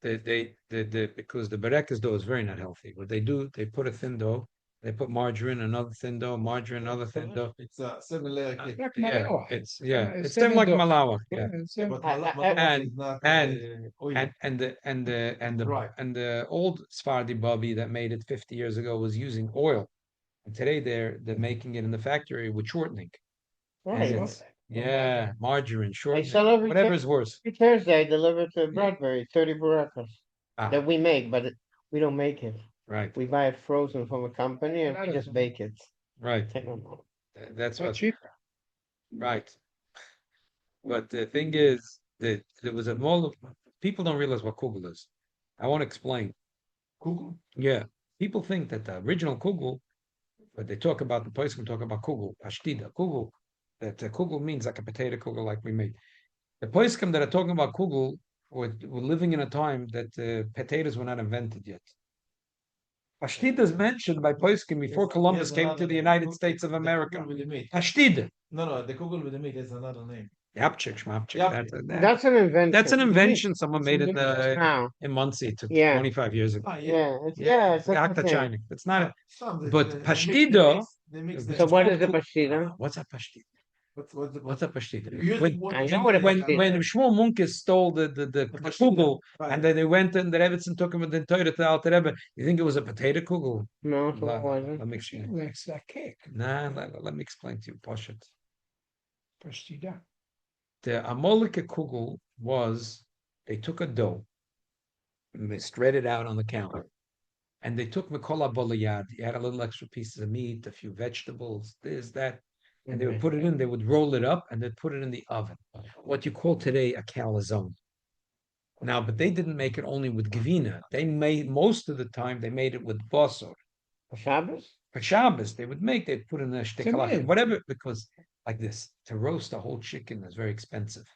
they because the berekes dough is very not healthy. What they do, they put a thin dough, they put margarine, another thin dough, margarine, another thin dough. It's a 7-layer cake. Like Yeah, malawa. it's It's same like dough. malawa. Yeah. But And- is not And oily. the old Sephardi Bobby that made it 50 years ago was using oil. And today they're making it in the factory with shortening. And Right. it's margarine, shortening, sell every whatever is worse. Every Thursday, I deliver to Bradbury 30 burekas Ah, that we make, but we don't make it. right, We buy it frozen from a company and we just bake it. right. Take them home. That's So what cheaper. right. But the thing is that there was a more people don't realize what kugel is. I want to explain. Kugel? Yeah, people think that the original kugel, but they talk about the place we talk about kugel, pashtida, kugel. That kugel means like a potato kugel, like we made. The poskim that are talking about kugel were living in a time that potatoes were not invented yet. Pashtida is mentioned by poskim before Columbus came to the United States of America. Pashtida. No, the kugel with the meat is another name. Yapchik, shmapchik. That's an invention. That's an invention. Someone made it Now, in Muncie 25 years ago. it's that's the Akta thing. China. It's not a, Some, but pashtida. So what is the pastida? What's a pashtida? What's What's a pashtida? I know what a When pastida is. Shmuel Munkes stole the kugel, and then they went and the Rebbetzin took him in the Torah to the Alter Rebbe, you think it was a potato kugel? No, so it wasn't. Let me explain. It's a cake. Let me explain to you, Poshet. Pastida. The Amalika kugel was they took a dough and they spread it out on the counter, and they took Mikola Bolayad. You had a little extra pieces of meat, a few vegetables, this, that, and they would put it in. They would roll it up and they'd put it in the oven. What you call today a calzone. Now, but they didn't make it only with gavina. They made most of the time they made it with basar. For Shabbos? For Shabbos, they'd put in a shtikalach, Tamid. whatever, because like this, to roast a whole chicken is very expensive.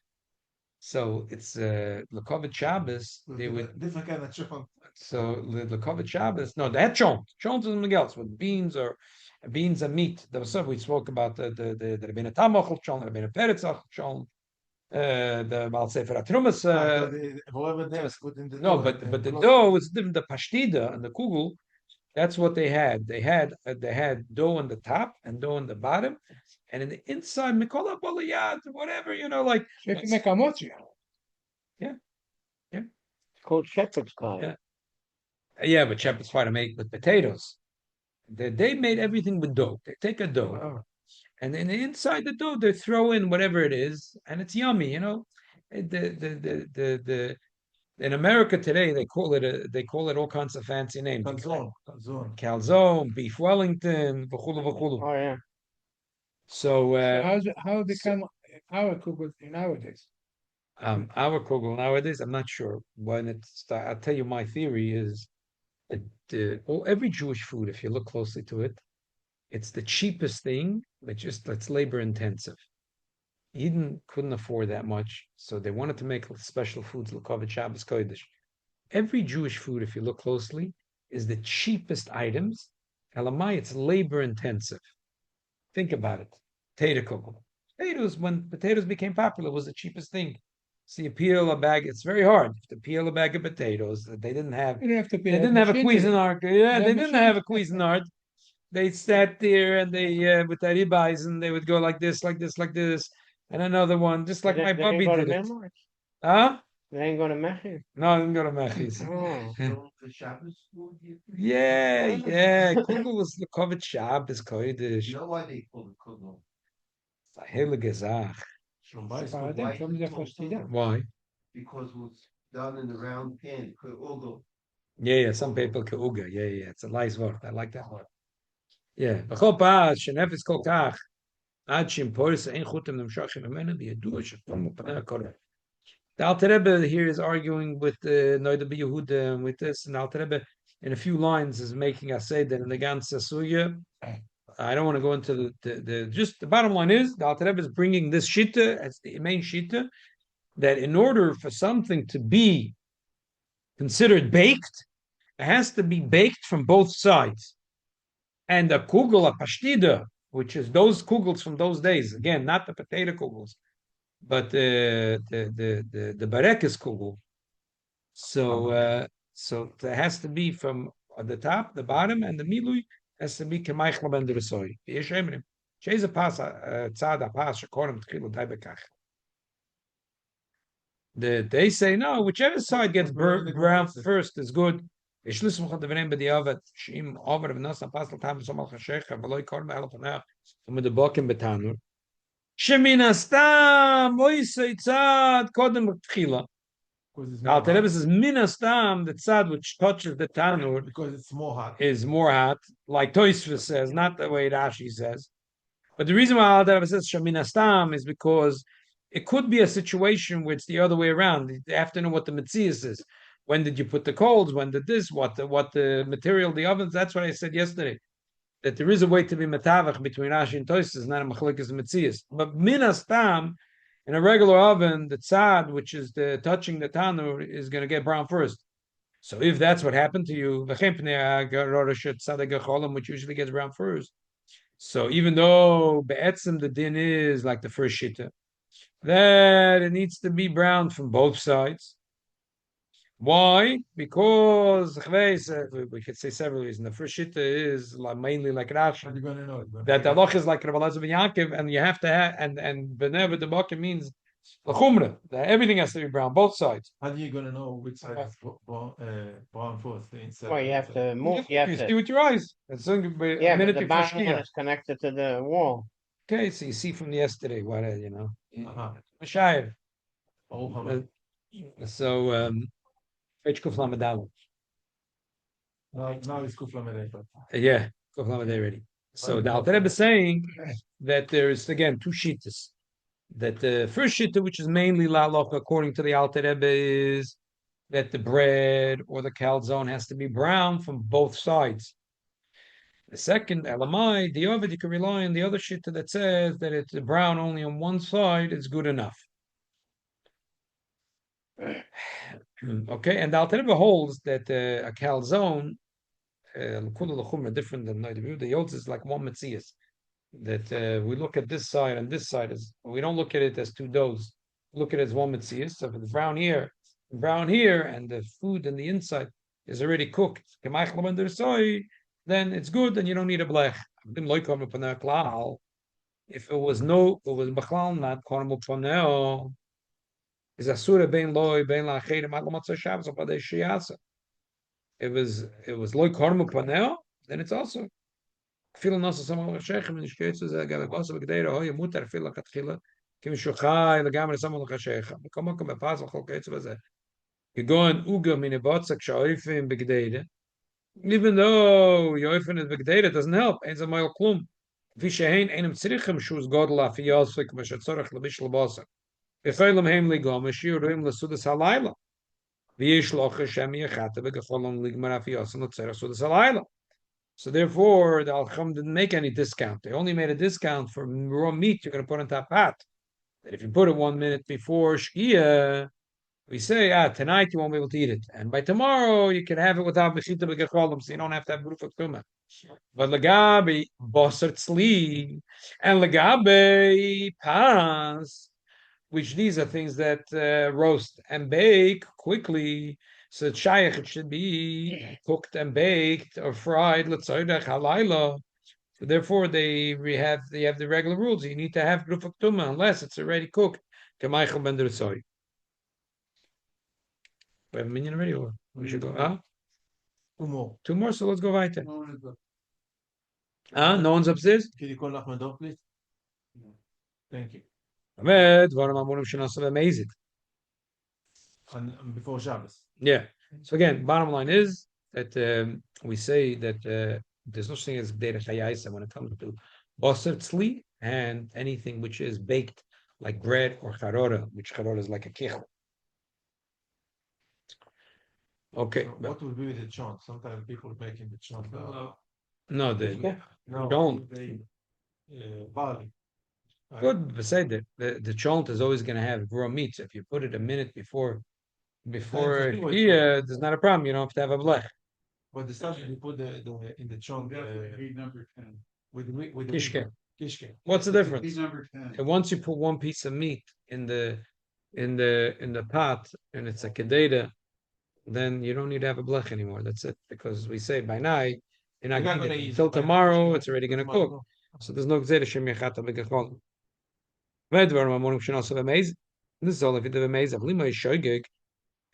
So it's Lakovit Shabbos, they would different kind of chicken. so the Lakovit Shabbos, no, they had chont. Chont is something else with beans and meat. There was something we spoke about the Rabbeinu Tamachel chont, the Rabbeinu Peretzach chont, the Baal Sefer HaTrumas. Whoever there is put in the No, dough, but and the close dough was different. The pashtida and the kugel, that's what they had. They had dough on the top and dough on the bottom, and in the inside, mikola bolayad, whatever like. So if you make a mochi, It's called shepherd's pie. Yeah. Yeah, but shepherd's pie to make with potatoes. They made everything with dough. They take a dough, and then inside the dough they throw in whatever it is, and it's yummy. The in America today they call it all kinds of fancy names. Calzone, beef Wellington, v'chulu v'chulu. Oh, yeah. So how become our kugel nowadays? our kugel nowadays, I'm not sure when it started. I'll tell you my theory is that every Jewish food, if you look closely to it, it's the cheapest thing, but it's labor intensive. Eden couldn't afford that much, so they wanted to make special foods, Lakovit Shabbos Kodesh. Every Jewish food, if you look closely, is the cheapest items. Elamai, it's labor intensive. Think about it. Potato kugel. Potatoes, when potatoes became popular, was the cheapest thing. So you peel a bag. It's very hard to peel a bag of potatoes. They didn't have. You don't have to They didn't have a Cuisinart. Yeah, they didn't have a Cuisinart. They sat there and they with the ribeyes and they would go like this, like this, like this, and another one, just like my puppy did it. Huh? They ain't going to Mechir. No, I didn't go to Mechis. Oh. The Shabbos food. Yeah. Kugel was the Lakovit Shabbos Kodesh. You know why they call it kugel? It's a heilige Zach. Why? Because it was done in a round pan. Kugel. Yeah. Some people keuga. Yeah. It's a nice word. I like that word. Yeah. B'chol pa'at shenefes kol kach ad shim poris ein chutem nemshachim imenu v'yadu shetom u'panei hakorah. The Alter Rebbe here is arguing with the Noida B'Yehuda and with this, and the Alter Rebbe in a few lines is making us say that in the ganze Suya. I don't want to go into just the bottom line is the Alter Rebbe is bringing this shita as the main shita, that in order for something to be considered baked, it has to be baked from both sides. And a kugel, a pashtida, which is those kugels from those days, again, not the potato kugels, but the barek is kugel. So there has to be from the top, the bottom, and the milui has to be k'maychla ben deresoi. Yesh emrim. She's a pas tzad a pas shekorim tchilu dai bekach. They say no, whichever side gets brown first is good. יש לסמוך על דבריהם בדיעבד, שאם עובר ונוסע פס לטעם וסום על חשיך, ולא יקור מעל לפניו, ומדבוקים בתנור, שמן הסתם, אוי צד קודם תחילה. Now, Rebbe says, min hastam, the tzad which touches the tanur, because it's more hot, is more hot, like Tosfos says, not the way Rashi says. But the reason why Rebbe says shamin hastam is because it could be a situation where it's the other way around. You have to know what the metzias is. When did you put the coals? When did this? What the material, the ovens? That's what I said yesterday. That there is a way to be metavach between Rashi and Tosfos, not a machlekes metzias. But min hastam, in a regular oven, the tzad, which is the touching the tanur, is going to get brown first. So if that's what happened to you, which usually gets brown first. So even though be'etzim the din is like the first shita, that it needs to be brown from both sides. Why? Because we could say several reasons. The first shita is mainly like Rashi. you're going to know That the halach is like Rabbi Elazar ben Yaakov, and you have to have and benever the bucket means l'chumra. That everything has to be brown, both sides. How are you going to know which side is brown first? The inside. Well, you have to move. You have see to. with your eyes. It's going to be Yeah, a but minute the before bottom one Shkia. is connected to the wall. Okay, so you see from yesterday what Uh-huh. Mashayev. Oh, So Page Kuf Lamed Aleph. now it's kufla medeta. Yeah, Kuf Lamed already. So the Alter Rebbe is saying that there is again two shittas. That the first shitta, which is mainly laloch, according to the Alter Rebbe, is that the bread or the calzone has to be brown from both sides. The second elamai, the ovid, you can rely on the other shitta that says that it's brown only on one side is good enough. Okay, and the Alter Rebbe holds that a calzone, different than the Yotz is like one metzias. That we look at this side and this side as we don't look at it as two doughs. Look at it as one metzias. So if it's brown here, and the food in the inside is already cooked, then it's good, and you don't need a blech. If it was bachlal not kormo panel, is asura bein loy bein la cheder mat lamat shabbos but they shiasa. It was loy kormo panel, then it's also feel nasa sama shekh min shkeitz ze gal bas begdeira hoye mutar feel katkhila kim shochai legamre sama shekh kama kama pas khol keitz baze gegon uga min batzak shaifim begdeira. Even though yoifen is begdeira doesn't help. Ein ze mal klum. Wie shein einem tsrichem shus godla fi yosik mashatzorach lebish labasa. Befeilem heim ligam shiurim lesudas halayla. V'yesh loch Hashem yechata v'gecholom ligmar fi yosim letzerach sudas halayla. So therefore, the Alcham didn't make any discount. They only made a discount for raw meat you're going to put on top pot. That if you put it 1 minute before Shkia, we say, tonight you won't be able to eat it. And by tomorrow, you can have it without Bechita B'gecholim, so you don't have to have Brufak Tumah. But Lagabi, Bosser Tzli, and Lagabi, Pas, which these are things that roast and bake quickly. So shayach, it should be cooked and baked or fried. L'tzoydach halayla. So therefore, they have the regular rules. You need to have grufak tuma unless it's already cooked. K'maychel ben dersoy. We have a minion already, or we should go? Two more. So let's go weiter. No one's upstairs. Can you call Ahmed up, please? Thank you. Amazing. And before Shabbos. Yeah. So again, bottom line is that we say that there's no such thing as Gdei Chayaisa when it comes to Basar Tzli and anything which is baked like bread or charora, which charora is like a kichel. Okay. What would be with the chant? Sometimes people making the chant. No, don't. Barley. Good, beside that, the chant is always going to have raw meats. If you put it a minute before here, there's not a problem. You don't have to have a blech. But the stuff you put in the chant. Number 10. With Kishke. What's the difference? He's number 10. And once you put one piece of meat in the pot and it's a kededa, then you don't need to have a blech anymore. That's it. Because we say by night you're not going to eat it until tomorrow. It's already going to cook. So there's no gzeda shem yachata begachol. This is all if you do amazing.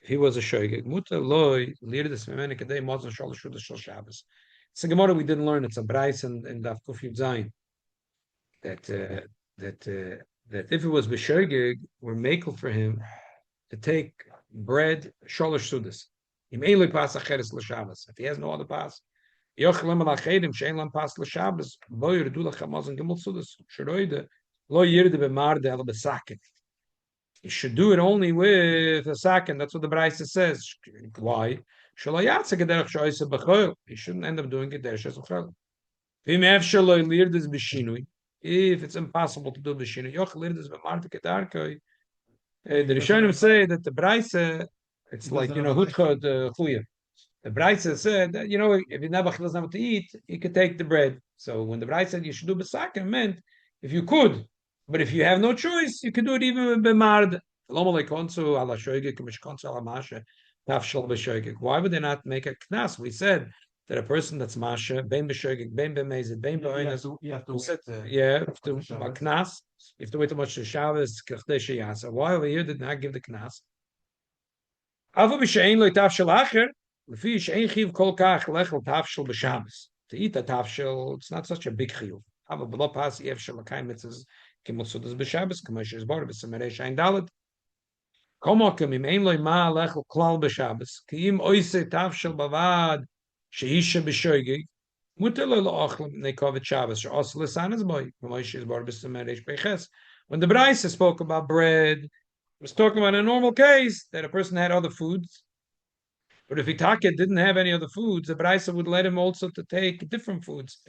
If he was a shoygig, muta loy lir des memene kedei mozen shol shul shul Shabbos. It's a Gemara we didn't learn. It's a Bryce and Daf Kuf Yud Zayin. That if it was b'shoygig, we're makel for him to take bread sholosh sudas. Im ein loy pas acheres l'Shabbos. If he has no other pas, yochlem al achedim shein lam pas l'Shabbos. Bo yirdu l'chamozen gimel sudas. Shroide lo yirde b'marde el b'saket. You should do it only with a second. That's what the Brisa says. Why? You shouldn't end up doing it there. If it's impossible to do b'shinui, the Rishonim say that the Brisa, it's like, hutcha the chuya. The Brisa said that, if you never has nothing to eat, you could take the bread. So when the Brisa said you should do b'saken, meant if you could. But if you have no choice, you can do it even with b'mard. Why would they not make a knas? We said that a person that's masha, bein b'shoigig, bein b'mezid, bein b'oinas, you have to wait. a knas. You have to wait too much to Shabbos. Why over here did not give the knas? To eat a tafshel, it's not such a big chiyuv. Aber below pas ef shel kaim mitzvahs kimol sudas b'Shabbos k'moshe is bar b'semerei shayin dalad. Komokim im ein loy ma lechel klal b'Shabbos ki im oise tafshel bavad sheisha b'shoigig muter lo la'ochlem nekovet Shabbos she'os l'sanas boy k'moshe is bar b'semerei shpeiches. When the Brisa spoke about bread, it was talking about a normal case that a person had other foods. But if Itaka didn't have any other foods, the Brisa would let him also to take different foods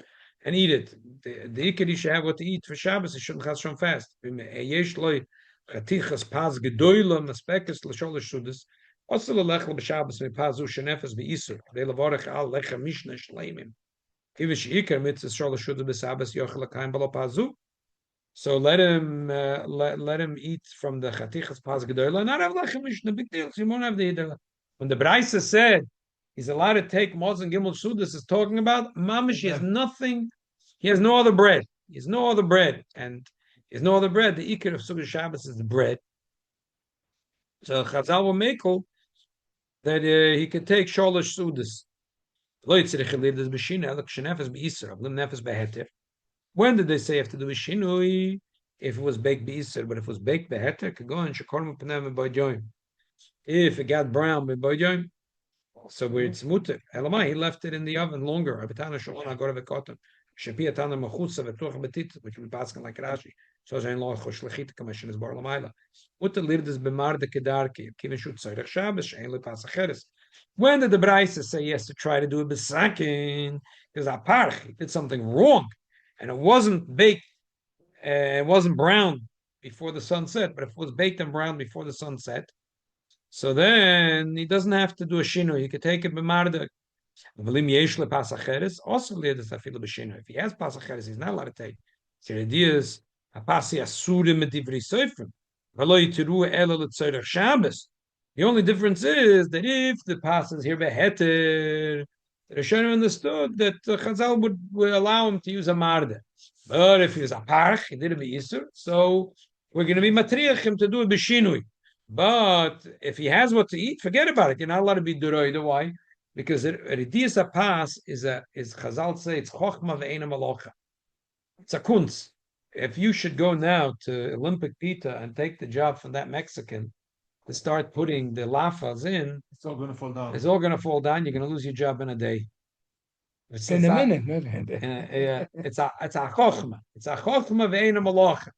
and eat it. The Ikari should have what to eat for Shabbos. He shouldn't have shown fast. Yesh loy chatichas paz gedoyla maspekes l'sholish sudas. Also l'lechl b'Shabbos mepazu shenefes b'isur. They levorach al lecha mishna shleimim. Kivish ikar mitzvah sholish sudas b'Shabbos yochel l'kaim b'lo pazu. So let him eat from the chatichas paz gedoyla. Not have lecha mishna. Big deal. So you won't have the hidela. When the Brisa said he's allowed to take Moz and Gimmel Sudas, is talking about Mamish. He has nothing. He has no other bread. He has no other bread, and he has no other bread. The Iker of Sukkot Shabbos is the bread. So Chazal will make that he could take Sholosh Sudas. When did they say you have to do Shinui? If it was baked Beiser, but if it was baked Beheter, could go and Shekormu Pneim by join. If it got brown by boyjoim, so where it's mutter. Elamai, he left it in the oven longer. Abitana shalom agor v'kotam. Shepi atana machusa v'tuach betit, which we pass like Rashi. So zayin lo choshlichit commission is bar lamayla. Mutter lirdes b'mar de kedarki. Kivin shut tzorech Shabbos shein le pas acheres. When did the Brisa say he has to try to do it b'sakin? Because aparch, he did something wrong, and it wasn't baked. It wasn't brown before the sun set, but if it was baked and brown before the sun set, so then he doesn't have to do a shino. He could take it b'mardak. Also, if he has pasacheres, he's not allowed to take. So the idea is the only difference is that if the pas is here beheter, the Rishonim understood that the Chazal would allow him to use a marda. But if he's a parch, he did it b'isur, so we're going to be matriach him to do it b'shinui. But if he has what to eat, forget about it. You're not allowed to be duroida. Why? Because Ridiyas Apas is Chazal say it's chokhma ve'ena malocha. It's a kunz. If you should go now to Olympic Pita and take the job from that Mexican to start putting the lafas in, It's all going to fall down. it's all going to fall down. You're going to lose your job in a day. In a minute, not in a day. It's a chokhma. It's a chokhma ve'ena malocha.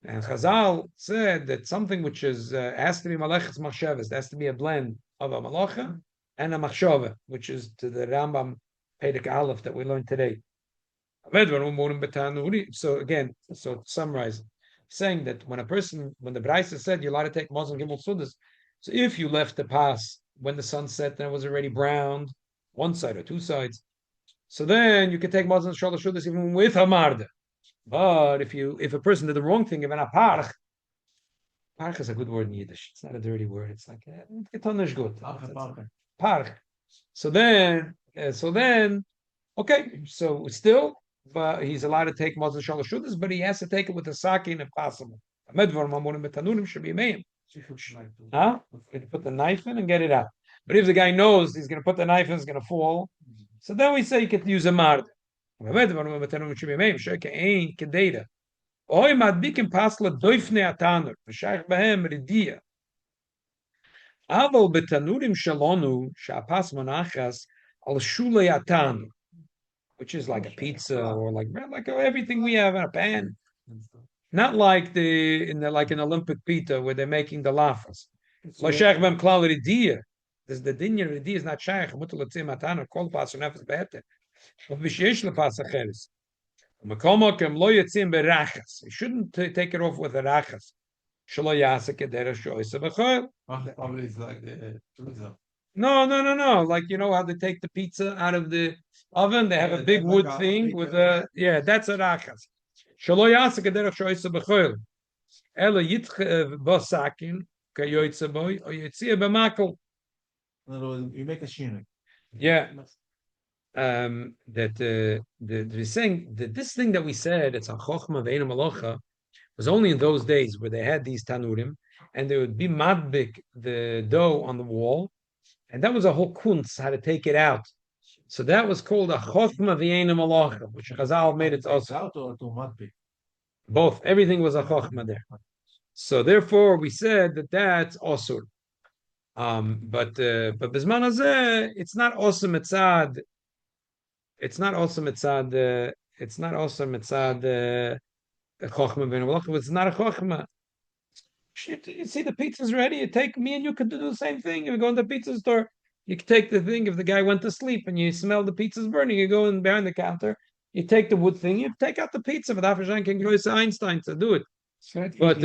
And Chazal said that something which is has to be malachas machshavas, there has to be a blend of a malacha and a machshava, which is to the Rambam Pedek Aleph that we learned today. So again, so to summarize, saying that when the Brisa said you're allowed to take Moz and Gimmel Sudas, so if you left the pass when the sun set and it was already browned, one side or two sides, so then you can take Moz and Shalosh Sudas even with a marda. But if a person did the wrong thing, even a parch is a good word in Yiddish. It's not a dirty word. It's like it's not good. Parch. So then, okay. So still, but he's allowed to take Moses Shalosh Shudas, but he has to take it with a sakin if possible. Should be made. Huh? Put the knife in and get it out. But if the guy knows he's going to put the knife in, it's going to fall, so then we say you could use a mard. Oy madbikim pasla doifne atanur, v'shayich behem ridia. Aval betanurim shalonu shapas monachas al shulei atanur, which is like a pizza or like everything we have in a pan. Not like like an Olympic pita where they're making the lafas. L'shayich behem klal ridia. The dinya ridia is not shayich. Mutal letzim atanur kol pas nefes beheter. V'sheyesh lepas acheres. You shouldn't take it off with a rachas. No. Like how they take the pizza out of the oven, they have a big wood thing with that's a rachas. You make a shino. Yeah. That we're saying that this thing that we said, it's a chokhmah ve'ena malacha, was only in those days where they had these tanurim, and they would be madbik the dough on the wall, and that was a whole kunz how to take it out. So that was called a chokhmah ve'ena malacha, which Chazal made it also. Both, everything was a chokhmah there. So therefore, we said that that's osur. But bisman hazeh, it's not osur mitzad. It's not also mitzad. It's not also mitzad chokhmah ben malacha. It's not a chokhmah. You see, the pizza's ready. You take me and you could do the same thing. If you go in the pizza store, you can take the thing. If the guy went to sleep and you smell the pizza's burning, you go in behind the counter. You take the wood thing. You take out the pizza. But Afashan can grow Einstein to do it. But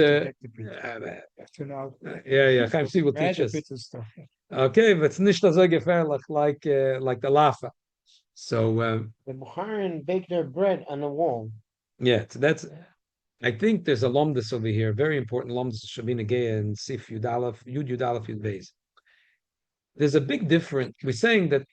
Chaim Siegel teaches. Okay, but it's nicht so gefährlich like the lafa. So the Bukharin bake their bread on the wall. Yeah, so that's. I think there's a lomdus over here, very important lomdus Shavina Geya and Sif Yudalef Yud Beis. There's a big difference. We're saying that.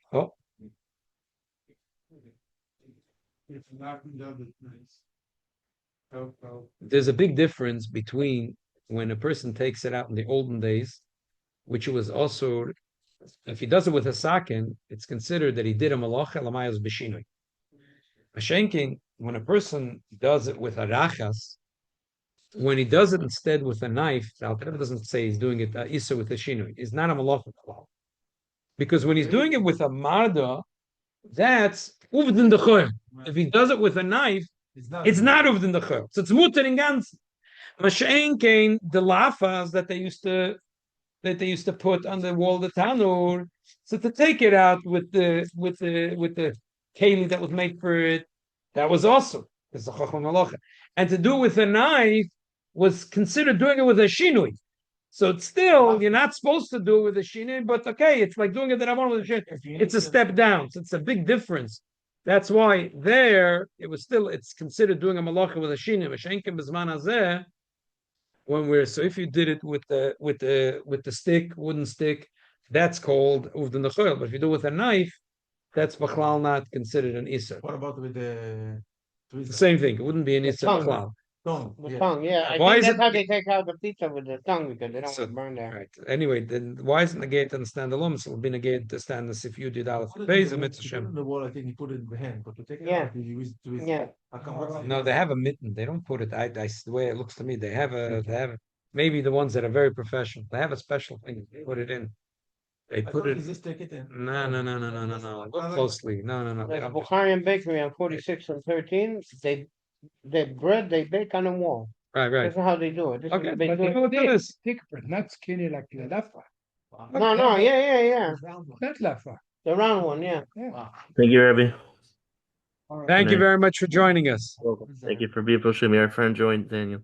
There's a big difference between when a person takes it out in the olden days, which it was also. If he does it with a sakin, it's considered that he did a malacha lamayos b'shinoi. Mashenking, when a person does it with a rachas, when he does it instead with a knife, the Alter Rebbe doesn't say he's doing it isa with a shinoi. It's not a malacha klal. Because when he's doing it with a marda, that's uvdin dechor. If he does it with a knife, it's not uvdin dechor. So it's muter in ganz. Mashenking, the lafas that they used to put on the wall of the tanur, so to take it out with the keli that was made for it, that was also it's the chacham malacha, and to do it with a knife was considered doing it with a shinui. So it's still you're not supposed to do it with a shinui, but okay, it's like doing it that I want with a shinui. It's a step down, so it's a big difference. That's why there it's considered doing a malacha with a shinui. Mashenkim b'zman hazeh. If you did it with the stick, wooden stick, that's called uvdin nechol. But if you do it with a knife, that's b'chlal not considered an iser. What about with the same thing? It wouldn't be an iser b'chlal. Tongue, yeah. Why is that's it how they take out the pizza with the tongue because they don't want to burn that. Right. Anyway, then why isn't the gate understand the lums? It would be a gate to stand as if you did all of the base of the wall. I think he put it in the hand, but to take it Yeah. out, he used to his. Yeah. No, they have a mitten. They don't put it. The way it looks to me, they have maybe the ones that are very professional. They have a special thing. They put it in. They put it. Just take it in. No. Look closely. No. There's a Bukharian bakery on 46 and 13. They bake on the wall. Right. That's how they do it. This Okay, is they but do you it. know what that is? Thick bread, not skinny like the lafa. No, yeah. Not lafa. The round one, yeah. Thank you, Rabbi. Thank you very much for joining us. Thank you for being able to show me. Our friend joined, Daniel.